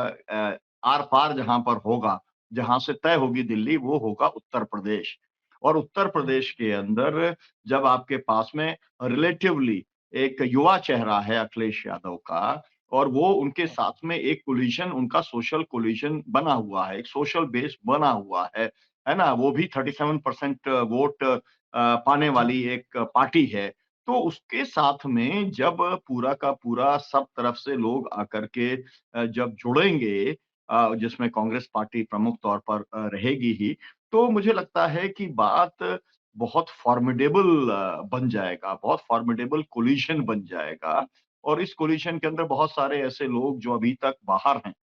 [SPEAKER 2] आर-पार जहाँ पर होगा, जहाँ से तय होगी दिल्ली, वो होगा उत्तर प्रदेश। और उत्तर प्रदेश के अंदर जब आपके पास में रिलेटिवली एक युवा चेहरा है अखिलेश यादव का और वो उनके साथ में एक कोलिशन उनका सोशल कोलिशन बना हुआ है, एक सोशल बेस बना हुआ है ना? वो भी 37% वोट पाने वाली एक पार्टी है। तो उसके साथ में जब पूरा का पूरा सब तरफ से लोग आकर के जब जुड़ेंगे जिसमें कांग्रेस पार्टी प्रमुख तौर पर रहेगी ही, तो मुझे लगता है कि बात बहुत फ़ॉर्मिडेबल बन जाएगा, बहुत फ़ॉर्मिडेबल कोलिशन बन जाएगा और इस कोलिशन के अंदर बहुत सारे ऐसे लोग जो अभी तक बाहर हैं,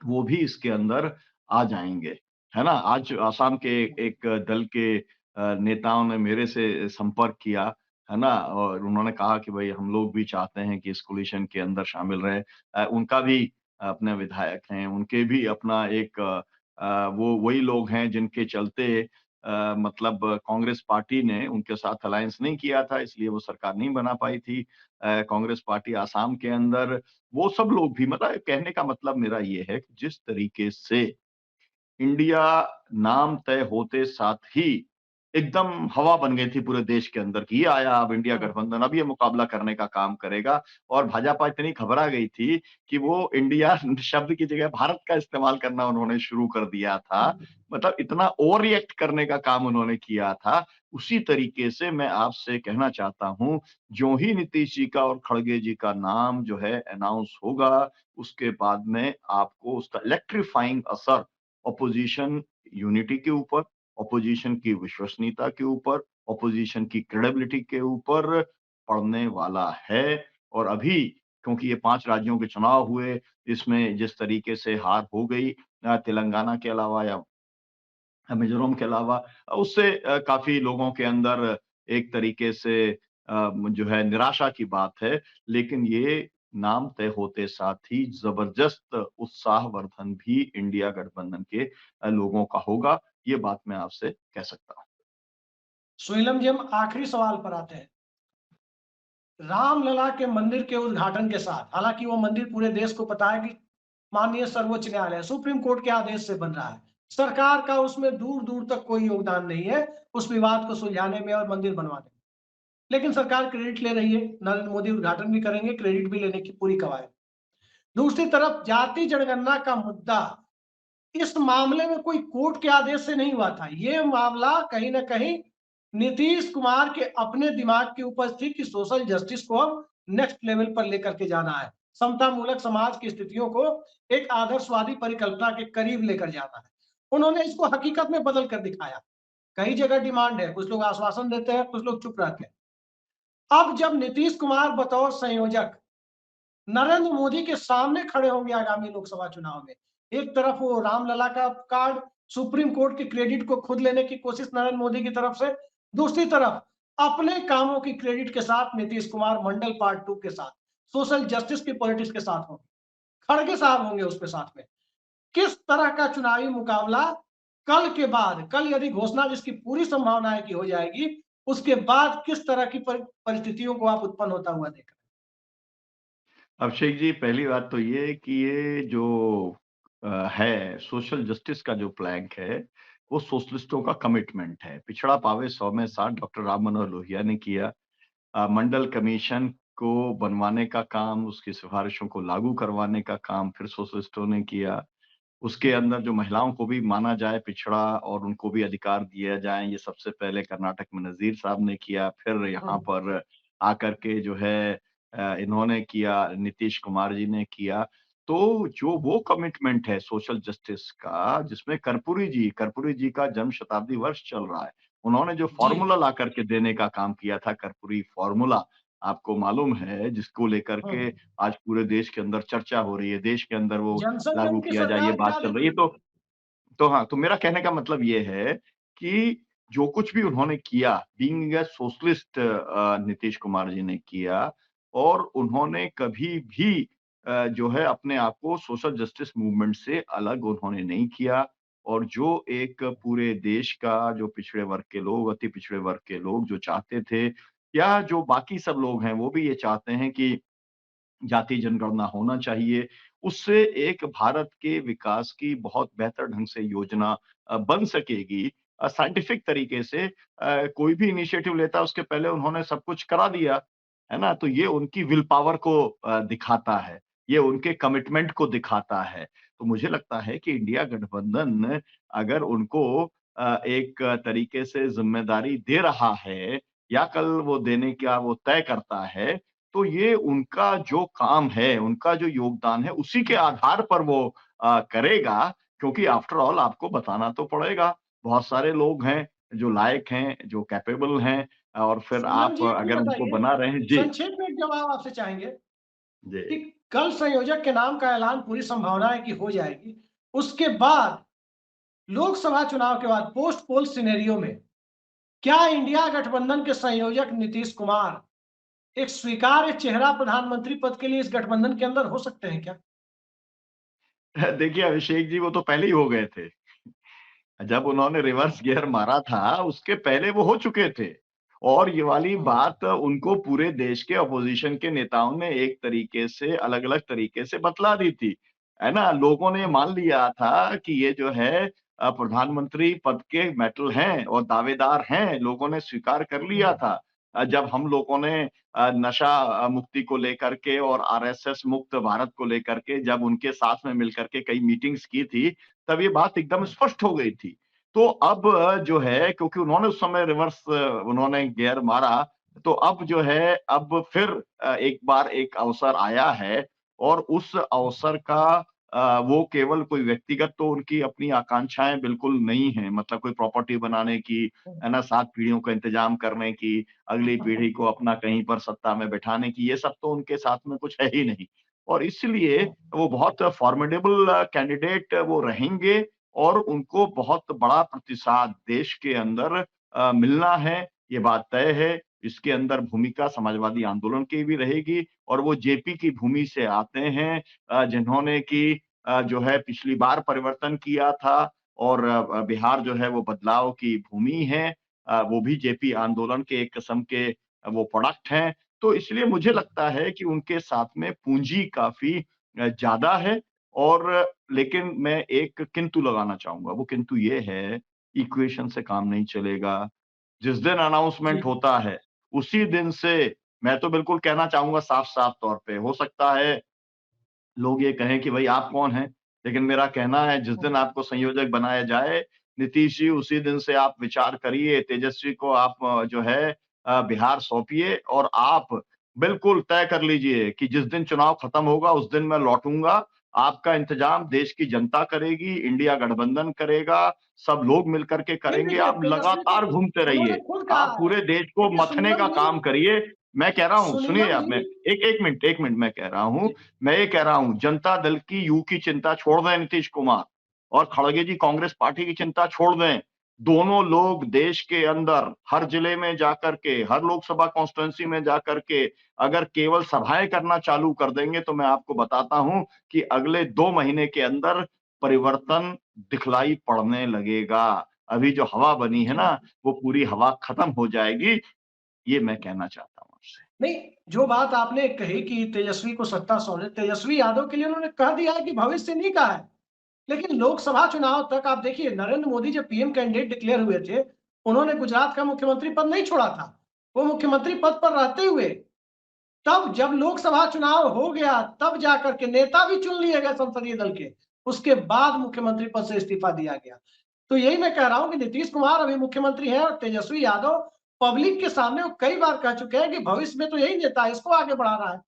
[SPEAKER 2] वो भी इसके अंदर आ जाएँगे, है ना? आज आसाम के एक दल के नेताओं ने मेरे से संपर्क किया, है ना? और उन्होंने कहा कि भई हम लोग भी चाहते हैं कि इस कोलिशन के अंदर शामिल रहें। उनका भी अपने विधायक हैं, उनके भी अपना एक वो वही लोग हैं जिनके चलते मतलब कांग्रेस पार्टी ने उनके साथ अलायंस नहीं किया था, इसलिए वो सरकार नहीं बना पाई थी। कांग्रेस पार्टी आसाम के अंदर वो सब लोग भी मतलब कहने का मतलब मेरा ये है कि जिस तरीके से इंडिया नाम तय होते साथ ही एकदम हवा बन गई थी पूरे देश के अंदर कि ये आया अब इंडिया गठबंधन, अब ये मुकाबला करने का काम करेगा और भाजपा इतनी घबरा गई थी कि वो इंडिया शब्द की जगह भारत का इस्तेमाल करना उन्होंने शुरू कर दिया था। मतलब इतना ओवर रिएक्ट करने का काम उन्होंने किया था। उसी तरीके से मैं आपसे कहना चाहता हूँ, ज्यों ही नीतीश जी का और खड़गे जी का नाम जो है अनाउंस होगा, उसके बाद में आपको उसका इलेक्ट्रीफाइंग असर ऑपोजिशन यूनिटी के ऊपर, ऑपोजिशन की विश्वसनीयता के ऊपर, ऑपोजिशन की क्रेडिबिलिटी के ऊपर पड़ने वाला है और अभी क्योंकि ये 5 राज्यों के चुनाव हुए, इसमें जिस तरीके से हार हो गई तेलंगाना के अलावा या मिज़ोरम के अलावा उससे काफ़ी लोगों के अंदर एक तरीके से जो है निराशा की बात है। लेकिन ये नाम तय होते साथ ही ज़बरदस्त उत्साहवर्धन भी इंडिया गठबंधन के लोगों का होगा। ये बात मैं आपसे कह सकता हूँ।
[SPEAKER 1] सोइलम जी, हम आखिरी सवाल पर आते हैं। रामलला के मंदिर के उद्घाटन के साथ, हालांकि वो मंदिर पूरे देश को पता है कि माननीय सर्वोच्च न्यायालय सुप्रीम कोर्ट के आदेश से बन रहा है, सरकार का उसमें दूर दूर तक कोई योगदान नहीं है उस विवाद को सुलझाने में और मंदिर बनवाने में। लेकिन सरकार क्रेडिट ले रही है, नरेंद्र मोदी उद्घाटन भी करेंगे, क्रेडिट भी लेने की पूरी कवायद। दूसरी तरफ जाति जनगणना का मुद्दा, इस मामले में कोई कोर्ट के आदेश से नहीं हुआ था। ये मामला कहीं ना कहीं नीतीश कुमार के अपने दिमाग की उपज थी कि सोशल जस्टिस को अब नेक्स्ट लेवल पर लेकर के जाना है, समता मूलक समाज की स्थितियों को एक आदर्शवादी परिकल्पना के करीब लेकर जाना है। उन्होंने इसको हकीकत में बदल कर दिखाया। कई जगह डिमांड है, कुछ लोग आश्वासन देते हैं, कुछ लोग चुप रहते हैं। अब जब नीतीश कुमार बतौर संयोजक नरेंद्र मोदी के सामने खड़े होंगे आगामी लोकसभा चुनाव में, एक तरफ वो रामलला का कार्ड, सुप्रीम कोर्ट के क्रेडिट को खुद लेने की कोशिश नरेंद्र मोदी की तरफ से, दूसरी तरफ अपने कामों की क्रेडिट के साथ नीतीश कुमार मंडल पार्ट 2 के साथ, सोशल जस्टिस की पॉलिटिक्स के साथ होंगे, खड़गे साहब होंगे उसके साथ में। किस तरह का चुनावी मुकाबला कल के बाद, कल यदि घोषणा जिसकी पूरी संभावना है कि हो जाएगी, उसके बाद किस तरह की परिस्थितियों को आप उत्पन्न होता हुआ देख रहे
[SPEAKER 2] अभिषेक जी, पहली बात तो ये कि ये जो है सोशल जस्टिस का जो प्लैंक है, वो सोशलिस्टों का कमिटमेंट है। पिछड़ा पावे 100 में 60 डॉक्टर राम मनोहर लोहिया ने किया। मंडल कमीशन को बनवाने का काम, उसकी सिफारिशों को लागू करवाने का काम फिर सोशलिस्टों ने किया। उसके अंदर जो महिलाओं को भी माना जाए पिछड़ा और उनको भी अधिकार दिया जाए, ये सबसे पहले कर्नाटक में नज़ीर साहब ने किया, फिर यहाँ
[SPEAKER 1] हैं।
[SPEAKER 2] पर आकर के जो है इन्होंने किया, नीतीश कुमार जी ने किया। तो जो वो कमिटमेंट है सोशल जस्टिस का, जिसमें कर्पूरी जी का जन्म शताब्दी वर्ष चल रहा है। उन्होंने जो
[SPEAKER 1] जी।
[SPEAKER 2] फ़ॉर्मूला ला कर के देने का काम किया था, कर्पूरी फ़ॉर्मूला, आपको मालूम है, जिसको लेकर
[SPEAKER 1] हाँ,
[SPEAKER 2] के आज पूरे देश के अंदर चर्चा हो रही है, देश के अंदर वो
[SPEAKER 1] जनसंघ ने
[SPEAKER 2] लागू
[SPEAKER 1] उनकी
[SPEAKER 2] किया जाए, ये
[SPEAKER 1] सरकार
[SPEAKER 2] बात
[SPEAKER 1] गिरा दी
[SPEAKER 2] चल रही है।
[SPEAKER 1] थी।
[SPEAKER 2] तो हाँ, तो मेरा कहने का मतलब ये है कि जो कुछ भी उन्होंने किया, being a socialist Nitish Kumar ji ने किया और उन्होंने कभी भी जो है अपने आप को सोशल जस्टिस मूवमेंट से अलग उन्होंने नहीं किया और जो एक पूरे देश का जो पिछड़े वर्ग के लोग, अति पिछड़े वर्ग के लोग जो चाहते थे या जो बाकी सब लोग हैं, वो भी ये चाहते हैं कि जाति जनगणना होना चाहिए। उससे एक भारत के विकास की बहुत बेहतर ढंग से योजना बन सकेगी। साइंटिफिक तरीके से कोई भी इनिशिएटिव लेता है उसके पहले उन्होंने सब कुछ करा दिया, है ना? तो ये उनकी विल पावर को दिखाता है, ये उनके कमिटमेंट को दिखाता है। तो मुझे लगता है कि इंडिया गठबंधन अगर उनको एक तरीके से ज़िम्मेदारी दे रहा है या कल वो देने का वो तय करता है, तो ये उनका जो काम है, उनका जो योगदान है, उसी के आधार पर वो करेगा क्योंकि आफ्टर ऑल आपको बताना तो पड़ेगा। बहुत सारे लोग हैं, जो लायक हैं, जो कैपेबल हैं और फिर
[SPEAKER 1] संगम
[SPEAKER 2] आप
[SPEAKER 1] जी, एक चीज
[SPEAKER 2] अगर उनको
[SPEAKER 1] बताइए,
[SPEAKER 2] बना रहे हैं जी,
[SPEAKER 1] संक्षेप में एक जवाब आपसे चाहेंगे
[SPEAKER 2] जी।
[SPEAKER 1] कि कल संयोजक के नाम का ऐलान पूरी संभावना है कि हो जाएगी। उसके बाद लोकसभा चुनाव के बाद पोस्ट पोल सिनेरियो में क्या इंडिया गठबंधन के संयोजक नीतीश कुमार एक स्वीकार्य चेहरा प्रधानमंत्री पद के लिए इस गठबंधन के अंदर हो सकते हैं क्या?
[SPEAKER 2] देखिए अभिषेक जी वो तो पहले ही हो गए थे। जब उन्होंने रिवर्स गियर मारा था, उसके पहले वो हो चुके थे। और ये वाली
[SPEAKER 1] हम्म,
[SPEAKER 2] बात उनको पूरे देश के अपोज़िशन के नेताओं ने एक तरीके से अलग-अलग तरीके से बतला दी थी। है ना? लोगों ने
[SPEAKER 1] हम्म,
[SPEAKER 2] मान लिया था कि ये जो है प्रधानमंत्री पद के मेटल हैं और दावेदार हैं, लोगों ने स्वीकार कर लिया
[SPEAKER 1] हम्म,
[SPEAKER 2] था। जब हम लोगों ने नशा मुक्ति को लेकर के और आरएसएस मुक्त भारत को लेकर के जब उनके साथ में मिलकर के कई मीटिंग्स की थी, तब ये बात एकदम
[SPEAKER 1] हम्म,
[SPEAKER 2] स्पष्ट हो गई थी। तो अब जो है क्योंकि उन्होंने उस समय रिवर्स उन्होंने गियर मारा, तो अब जो है अब फिर एक बार एक अवसर आया है और उस अवसर का वो केवल कोई व्यक्तिगत तो उनकी अपनी आकांक्षाएँ बिल्कुल नहीं हैं, मतलब कोई प्रॉपर्टी बनाने की, है ना? 7 पीढ़ियों का इंतज़ाम करने की, अगली पीढ़ी को अपना कहीं पर सत्ता में बैठाने की, ये सब तो उनके साथ में कुछ है ही नहीं। और इसलिए
[SPEAKER 1] हम्म,
[SPEAKER 2] वो बहुत फ़ॉर्मिडेबल कैंडिडेट वो रहेंगे और उनको बहुत बड़ा प्रतिसाद देश के अंदर मिलना है, ये बात तय है। इसके अंदर भूमिका समाजवादी आंदोलन की भी रहेगी और वो जेपी की भूमि से आते हैं जिन्होंने कि जो है पिछली बार परिवर्तन किया था और बिहार जो है वो बदलाव की भूमि है। वो भी जेपी आंदोलन के एक किस्म के वो प्रोडक्ट हैं। तो इसलिए मुझे लगता है कि उनके साथ में पूँजी काफ़ी ज़्यादा है और लेकिन मैं एक किंतु लगाना चाहूँगा, वो किंतु ये है, इक्वेशन से काम नहीं चलेगा। जिस दिन
[SPEAKER 1] जी,
[SPEAKER 2] अनाउंसमेंट होता है, उसी दिन से मैं तो बिल्कुल कहना चाहूँगा साफ-साफ तौर पे, हो सकता है लोग ये कहें कि भई आप कौन हैं? लेकिन मेरा कहना है जिस दिन
[SPEAKER 1] हम्म,
[SPEAKER 2] आपको संयोजक बनाया जाए, नीतीश जी उसी दिन से आप विचार करिए, तेजस्वी को आप जो है बिहार सौंपिए और आप बिल्कुल तय कर लीजिए कि जिस दिन चुनाव खत्म होगा उस दिन मैं लौटूँगा। आपका इंतज़ाम देश की जनता करेगी, इंडिया गठबंधन करेगा, सब लोग मिलकर के
[SPEAKER 1] नहीं
[SPEAKER 2] करेंगे,
[SPEAKER 1] देखिए,
[SPEAKER 2] आप
[SPEAKER 1] तेजस्वी तो
[SPEAKER 2] लगातार घूमते
[SPEAKER 1] उन्होंने
[SPEAKER 2] रहिए।
[SPEAKER 1] खुद कहा
[SPEAKER 2] आप
[SPEAKER 1] है।
[SPEAKER 2] पूरे देश को
[SPEAKER 1] देखिए
[SPEAKER 2] मथने का काम करिए। मैं कह रहा हूँ, सुनिए
[SPEAKER 1] सुनीलम
[SPEAKER 2] आप
[SPEAKER 1] जी,
[SPEAKER 2] मैं एक 1 मिनट मैं कह रहा हूँ
[SPEAKER 1] जी,
[SPEAKER 2] मैं ये कह रहा हूँ, जनता दल की यू की चिंता छोड़ दें नीतीश कुमार और खड़गे जी कांग्रेस पार्टी की चिंता छोड़ दें। दोनों लोग देश के अंदर हर जिले में जाकर के, हर लोकसभा कॉन्स्टिट्यूएंसी में जाकर के अगर केवल सभाएँ करना चालू कर देंगे, तो मैं आपको बताता हूँ कि अगले 2 महीने के अंदर परिवर्तन दिखलाई पड़ने लगेगा। अभी जो हवा बनी है
[SPEAKER 1] जी,
[SPEAKER 2] ना, वो पूरी हवा खत्म हो जाएगी, ये मैं कहना चाहता हूँ आपसे।
[SPEAKER 1] नहीं, जो बात आपने कही कि तेजस्वी को सत्ता सौंपे, तेजस्वी यादव के लिए उन्होंने कह दिया है कि भविष्य नहीं कहा है। लेकिन लोकसभा चुनाव तक आप देखिए, नरेंद्र मोदी जब पीएम कैंडिडेट डिक्लेयर हुए थे, उन्होंने गुजरात का मुख्यमंत्री पद नहीं छोड़ा था। वो मुख्यमंत्री पद पर रहते हुए, तब जब लोकसभा चुनाव हो गया, तब जाकर के नेता भी चुन लिए गए संसदीय दल के। उसके बाद मुख्यमंत्री पद से इस्तीफा दिया गया। तो यही मैं कह रहा हूं कि नीतीश कुमार अभी मुख्यमंत्री हैं और तेजस्वी यादव पब्लिक के सामने वो कई बार कह चुके हैं कि भविष्य में तो यही नेता है, इसको आगे बढ़ा रहा है।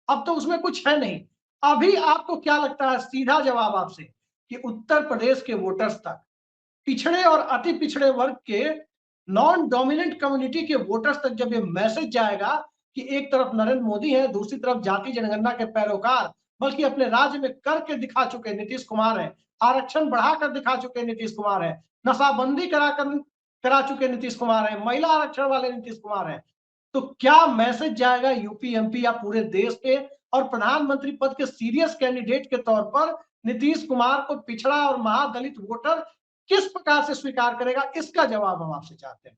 [SPEAKER 1] अब तो उसमें कुछ है नहीं। अभी आपको क्या लगता है, सीधा जवाब आपसे, कि उत्तर प्रदेश के वोटर्स तक, पिछड़े और अति पिछड़े वर्ग के, नॉन डोमिनेंट कम्युनिटी के वोटर्स तक जब ये मैसेज जाएगा, कि एक तरफ नरेंद्र मोदी है, दूसरी तरफ जाति जनगणना के पैरोकार, बल्कि अपने राज्य में करके दिखा चुके नीतीश कुमार है, आरक्षण बढ़ाकर दिखा चुके नीतीश कुमार है, नशाबंदी करा चुके नीतीश कुमार है, महिला आरक्षण वाले नीतीश कुमार है। तो क्या मैसेज जाएगा यूपी एमपी या पूरे देश पे, और प्रधानमंत्री पद के सीरियस कैंडिडेट के तौर पर नीतीश कुमार को पिछड़ा और महादलित वोटर किस प्रकार से स्वीकार करेगा, इसका जवाब हम आपसे चाहते हैं।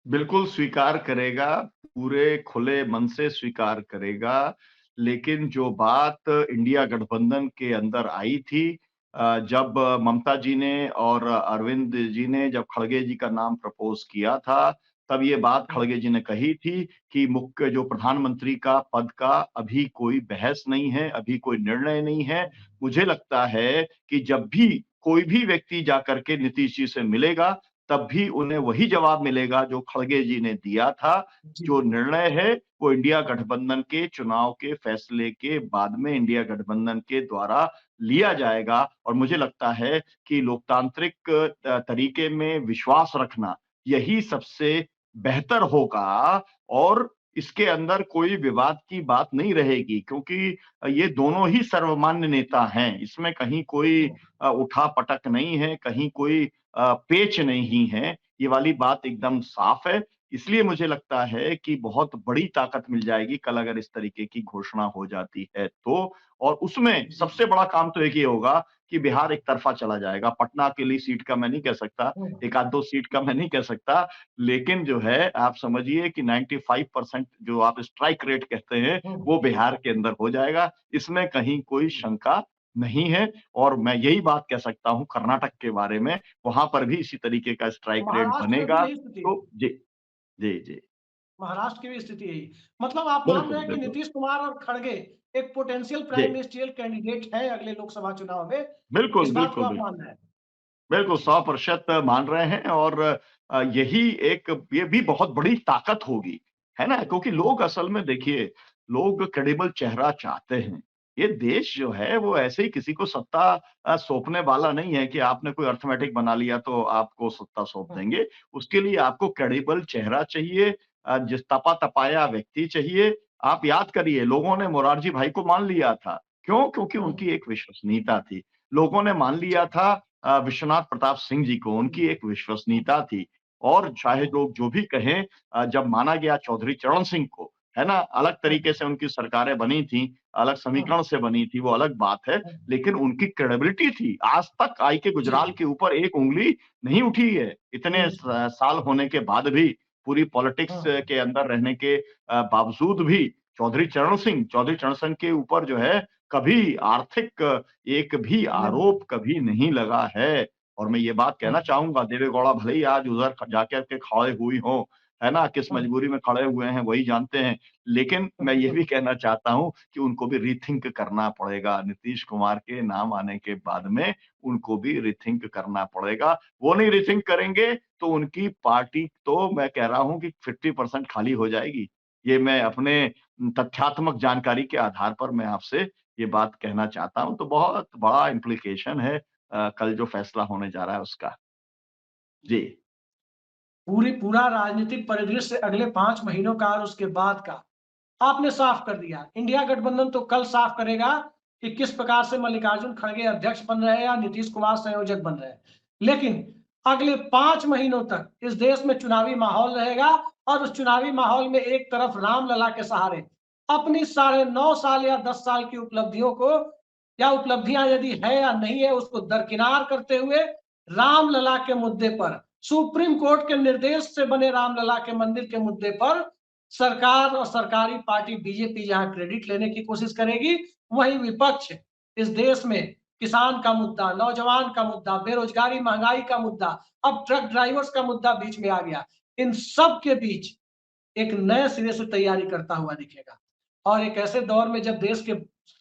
[SPEAKER 2] बिल्कुल स्वीकार करेगा, पूरे खुले मन से स्वीकार करेगा। लेकिन जो बात इंडिया गठबंधन के अंदर आई थी, जब ममता जी ने और अरविंद जी ने जब खड़गे जी का नाम प्रपोज किया था, तब ये बात खड़गे जी ने कही थी कि मुख्य जो प्रधानमंत्री का पद का अभी कोई बहस नहीं है, अभी कोई निर्णय नहीं है। मुझे लगता है कि जब भी कोई भी व्यक्ति जाकर के नीतीश जी से मिलेगा, तब भी उन्हें वही जवाब मिलेगा जो खड़गे जी ने दिया था। जो निर्णय है वो इंडिया गठबंधन के चुनाव के फैसले के बाद में इंडिया गठबंधन के द्वारा लिया जाएगा, और मुझे लगता है कि लोकतांत्रिक तरीके में विश्वास रखना यही सबसे बेहतर होगा, और इसके अंदर कोई विवाद की बात नहीं रहेगी, क्योंकि ये दोनों ही सर्वमान्य नेता हैं। इसमें कहीं कोई उठा-पटक नहीं है, कहीं कोई पेच नहीं है, ये वाली बात एकदम साफ है। इसलिए मुझे लगता है कि बहुत बड़ी ताकत मिल जाएगी कल अगर इस तरीके की घोषणा हो जाती है तो। और उसमें सबसे बड़ा काम तो एक ही होगा कि बिहार एक तरफा चला जाएगा। पटना के लिए सीट का मैं नहीं कह सकता, एक आध 2 सीट का मैं नहीं कह सकता, लेकिन जो है आप समझिए कि 95% जो आप स्ट्राइक रेट कहते हैं, वो बिहार के अंदर हो जाएगा। इसमें कहीं कोई शंका नहीं है, और मैं यही बात कह सकता हूँ कर्नाटक के बारे में, वहाँ पर भी इसी तरीके का स्ट्राइक रेट
[SPEAKER 1] महाराष्ट्र में भी
[SPEAKER 2] बनेगा।
[SPEAKER 1] यही स्थिति है।
[SPEAKER 2] तो जी, जी, जी।
[SPEAKER 1] महाराष्ट्र की भी स्थिति यही। मतलब आप मान रहे
[SPEAKER 2] बिल्कुल,
[SPEAKER 1] हैं कि
[SPEAKER 2] बिल्कुल।
[SPEAKER 1] नीतीश कुमार और खड़गे एक पोटेंशियल
[SPEAKER 2] जी,
[SPEAKER 1] प्राइम मिनिस्टरियल कैंडिडेट है अगले लोकसभा चुनाव में,
[SPEAKER 2] बिल्कुल,
[SPEAKER 1] इस बात को
[SPEAKER 2] बिल्कुल,
[SPEAKER 1] आप
[SPEAKER 2] बिल्कुल।
[SPEAKER 1] मान रहे हैं?
[SPEAKER 2] बिल्कुल, 100% मान रहे हैं, और यही एक ये भी बहुत बड़ी ताकत होगी, है ना? क्योंकि लोग असल में देखिए, लोग क्रेडिबल चेहरा चाहते हैं। ये देश जो है वो ऐसे ही किसी को सत्ता सौंपने वाला नहीं है कि आपने कोई अरिथमेटिक बना लिया तो आपको सत्ता सौंप देंगे। उसके लिए आपको क्रेडिबल चेहरा चाहिए, जिस तपाया व्यक्ति चाहिए। आप याद करिए, लोगों ने मोरारजी भाई को मान लिया था। क्यों? क्योंकि उनकी एक विश्वसनीयता थी। लोगों ने मान लिया था विश्वनाथ प्रताप सिंह जी को, उनकी एक विश्वसनीयता थी। और चाहे लोग जो भी कहें, जब माना गया चौधरी चरण सिंह को, है ना? अलग तरीके से उनकी सरकारें बनी थी, अलग समीकरण से बनी थी, वो अलग बात है, लेकिन उनकी क्रेडिबिलिटी थी। आज तक आई के
[SPEAKER 1] जी,
[SPEAKER 2] गुजराल के ऊपर एक उँगली नहीं उठी है, इतने साल होने के बाद भी, पूरी पॉलिटिक्स के अंदर रहने के बावजूद भी चौधरी चरण सिंह के ऊपर जो है कभी आर्थिक एक भी आरोप कभी नहीं लगा है। और मैं ये बात कहना चाहूँगा, देवेगौड़ा भले ही आज उधर जाकर के खड़े हुई हों, है ना? किस मजबूरी में खड़े हुए हैं वही जानते हैं। लेकिन मैं ये भी कहना चाहता हूँ कि उनको भी रीथिंक करना पड़ेगा। नीतीश कुमार के नाम आने के बाद में उनको भी रीथिंक करना पड़ेगा। वो नहीं रीथिंक करेंगे तो उनकी पार्टी तो मैं कह रहा हूँ कि 50% खाली हो जाएगी। ये मैं अपने तथ्यात्मक जानकारी के आधार पर मैं आपसे ये बात कहना चाहता हूँ। तो बहुत बड़ा इम्प्लीकेशन है कल जो फैसला होने जा रहा है उसका। जी।
[SPEAKER 1] पूरा राजनीतिक परिदृश्य अगले 5 महीनों का और उसके बाद का आपने साफ कर दिया। इंडिया गठबंधन तो कल साफ करेगा कि किस प्रकार से मल्लिकार्जुन खड़गे अध्यक्ष बन रहे हैं या नीतीश कुमार संयोजक बन रहे हैं। लेकिन अगले 5 महीनों तक इस देश में चुनावी माहौल रहेगा, और उस चुनावी माहौल में एक तरफ रामलला के सहारे अपनी 9.5 साल या 10 साल की उपलब्धियों को, या उपलब्धियां यदि है या नहीं है उसको दरकिनार करते हुए, रामलला के मुद्दे पर, सुप्रीम कोर्ट के निर्देश से बने रामलला के मंदिर के मुद्दे पर सरकार और सरकारी पार्टी बीजेपी जहां क्रेडिट लेने की कोशिश करेगी, वहीं विपक्ष इस देश में किसान का मुद्दा, नौजवान का मुद्दा, बेरोजगारी महंगाई का मुद्दा, अब ट्रक ड्राइवर्स का मुद्दा बीच में आ गया, इन सब के बीच एक नए सिरे से तैयारी करता हुआ दिखेगा। और एक ऐसे दौर में जब देश के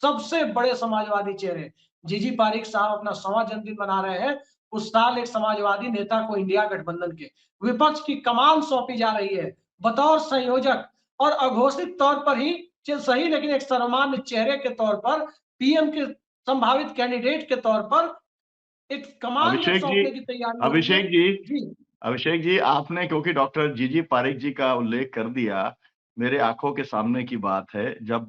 [SPEAKER 1] सबसे बड़े समाजवादी चेहरे जीजी पारिक साहब अपना 100वां जन्मदिन मना रहे हैं, उस साल एक समाजवादी नेता को इंडिया गठबंधन के विपक्ष की कमान सौंपी जा रही है बतौर संयोजक, और अघोषित तौर पर ही सही, लेकिन एक सर्वमान्य चेहरे के तौर पर, पीएम के संभावित कैंडिडेट के तौर पर एक कमान में
[SPEAKER 2] अभिषेक जी
[SPEAKER 1] सौंपने की तैयारी हो रही है।
[SPEAKER 2] अभिषेक जी
[SPEAKER 1] जी,
[SPEAKER 2] अभिषेक जी, आपने क्योंकि डॉक्टर जीजी पारिक जी का उल्लेख कर दिया, मेरे आँखों के सामने की बात है। जब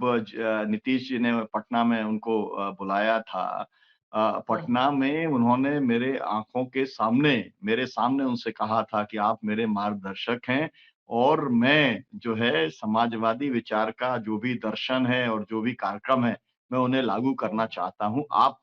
[SPEAKER 2] नीतीश जी ने पटना में उनको बुलाया था, पटना में उन्होंने मेरे सामने उनसे कहा था कि आप मेरे मार्गदर्शक हैं और मैं जो है समाजवादी विचार का जो भी दर्शन है और जो भी कार्यक्रम है, मैं उन्हें लागू करना चाहता हूँ। आप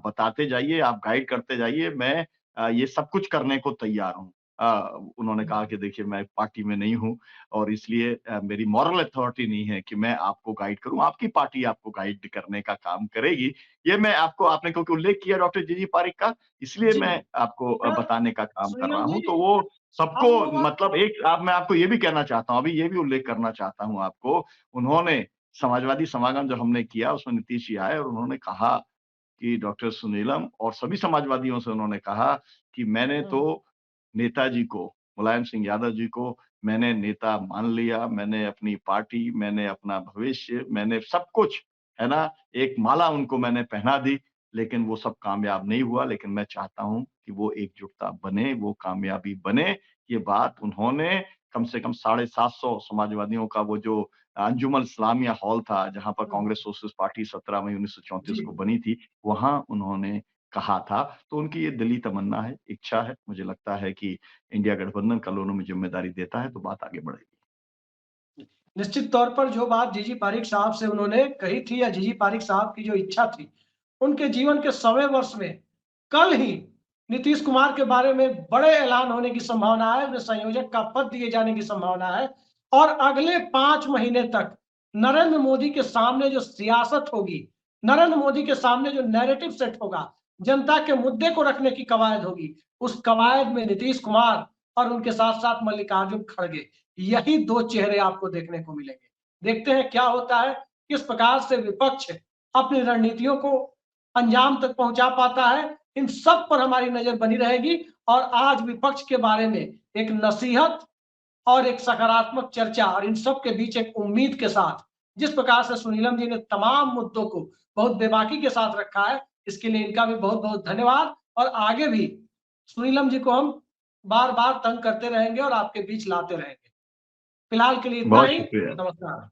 [SPEAKER 2] बताते जाइए, आप गाइड करते जाइए, मैं ये सब कुछ करने को तैयार हूँ। उन्होंने कहा कि देखिए मैं पार्टी में नहीं हूँ और इसलिए मेरी मॉरल अथॉरिटी नहीं है कि मैं आपको गाइड करूँ, आपकी पार्टी आपको गाइड करने का काम करेगी। ये मैं आपने क्योंकि उल्लेख किया डॉक्टर जी.जी. पारिक का, इसलिए
[SPEAKER 1] जी।
[SPEAKER 2] मैं आपको बताने का काम कर रहा
[SPEAKER 1] सुनीलम
[SPEAKER 2] हूँ।
[SPEAKER 1] जी,
[SPEAKER 2] तो वो सबको
[SPEAKER 1] अब वो बात
[SPEAKER 2] मतलब एक अब मैं आपको ये भी कहना चाहता हूँ, अभी ये भी उल्लेख करना चाहता हूँ आपको, उन्होंने समाजवादी समागम जो हमने किया उसमें नीतीश जी आए और उन्होंने कहा कि डॉक्टर सुनीलम और सभी समाजवादियों से उन्होंने कहा कि मैंने तो नेताजी को, मुलायम सिंह यादव जी को मैंने नेता मान लिया, मैंने अपनी पार्टी, मैंने अपना भविष्य, मैंने सब कुछ, है ना? एक माला उनको मैंने पहना दी, लेकिन वो सब कामयाब नहीं हुआ। लेकिन मैं चाहता हूँ कि वो एकजुटता बने, वो कामयाबी बने। ये बात उन्होंने कम से कम 750 समाजवादियों का वो जो अंजुमन इस्लामिया हॉल था, जहाँ पर कांग्रेस सोशलिस्ट पार्टी 17 मई 1934
[SPEAKER 1] जी।
[SPEAKER 2] को बनी थी, वहाँ उन्होंने कहा था। तो उनकी ये दिली तमन्ना है, इच्छा है। मुझे लगता है कि इंडिया गठबंधन कल उन्हें ज़िम्मेदारी देता है, तो बात आगे बढ़ेगी।
[SPEAKER 1] निश्चित तौर पर जो बात जीजी पारिक साहब से उन्होंने कही थी या जीजी पारिक साहब की जो इच्छा थी, उनके जीवन के 100वें वर्ष में कल ही नीतीश कुमार के बारे में बड़े ऐलान होने की संभावना है, उन्हें संयोजक का पद दिए जाने की संभावना है और अगले 5 महीने तक नरेंद्र मोदी के सामने जो सियासत होगी, नरेंद्र मोदी के सामने जो नैरेटिव सेट होगा, जनता के मुद्दे को रखने की कवायद होगी, उस कवायद में नीतीश कुमार और उनके साथ-साथ मल्लिकार्जुन खड़गे, यही 2 चेहरे आपको देखने को मिलेंगे। देखते हैं क्या होता है, किस प्रकार से विपक्ष अपनी रणनीतियों को अंजाम तक पहुंचा पाता है। इन सब पर हमारी नजर बनी रहेगी और आज विपक्ष के बारे में एक नसीहत और एक सकारात्मक चर्चा और इन सब के बीच एक उम्मीद के साथ जिस प्रकार से सुनीलम जी ने तमाम मुद्दों को बहुत बेबाकी के साथ रखा है, इसके लिए इनका भी बहुत-बहुत धन्यवाद और आगे भी सुनीलम जी को हम बार-बार तंग करते रहेंगे और आपके बीच लाते रहेंगे। फिलहाल के लिए इतना
[SPEAKER 2] बहुत
[SPEAKER 1] ही।
[SPEAKER 2] शुक्रिया।
[SPEAKER 1] नमस्कार।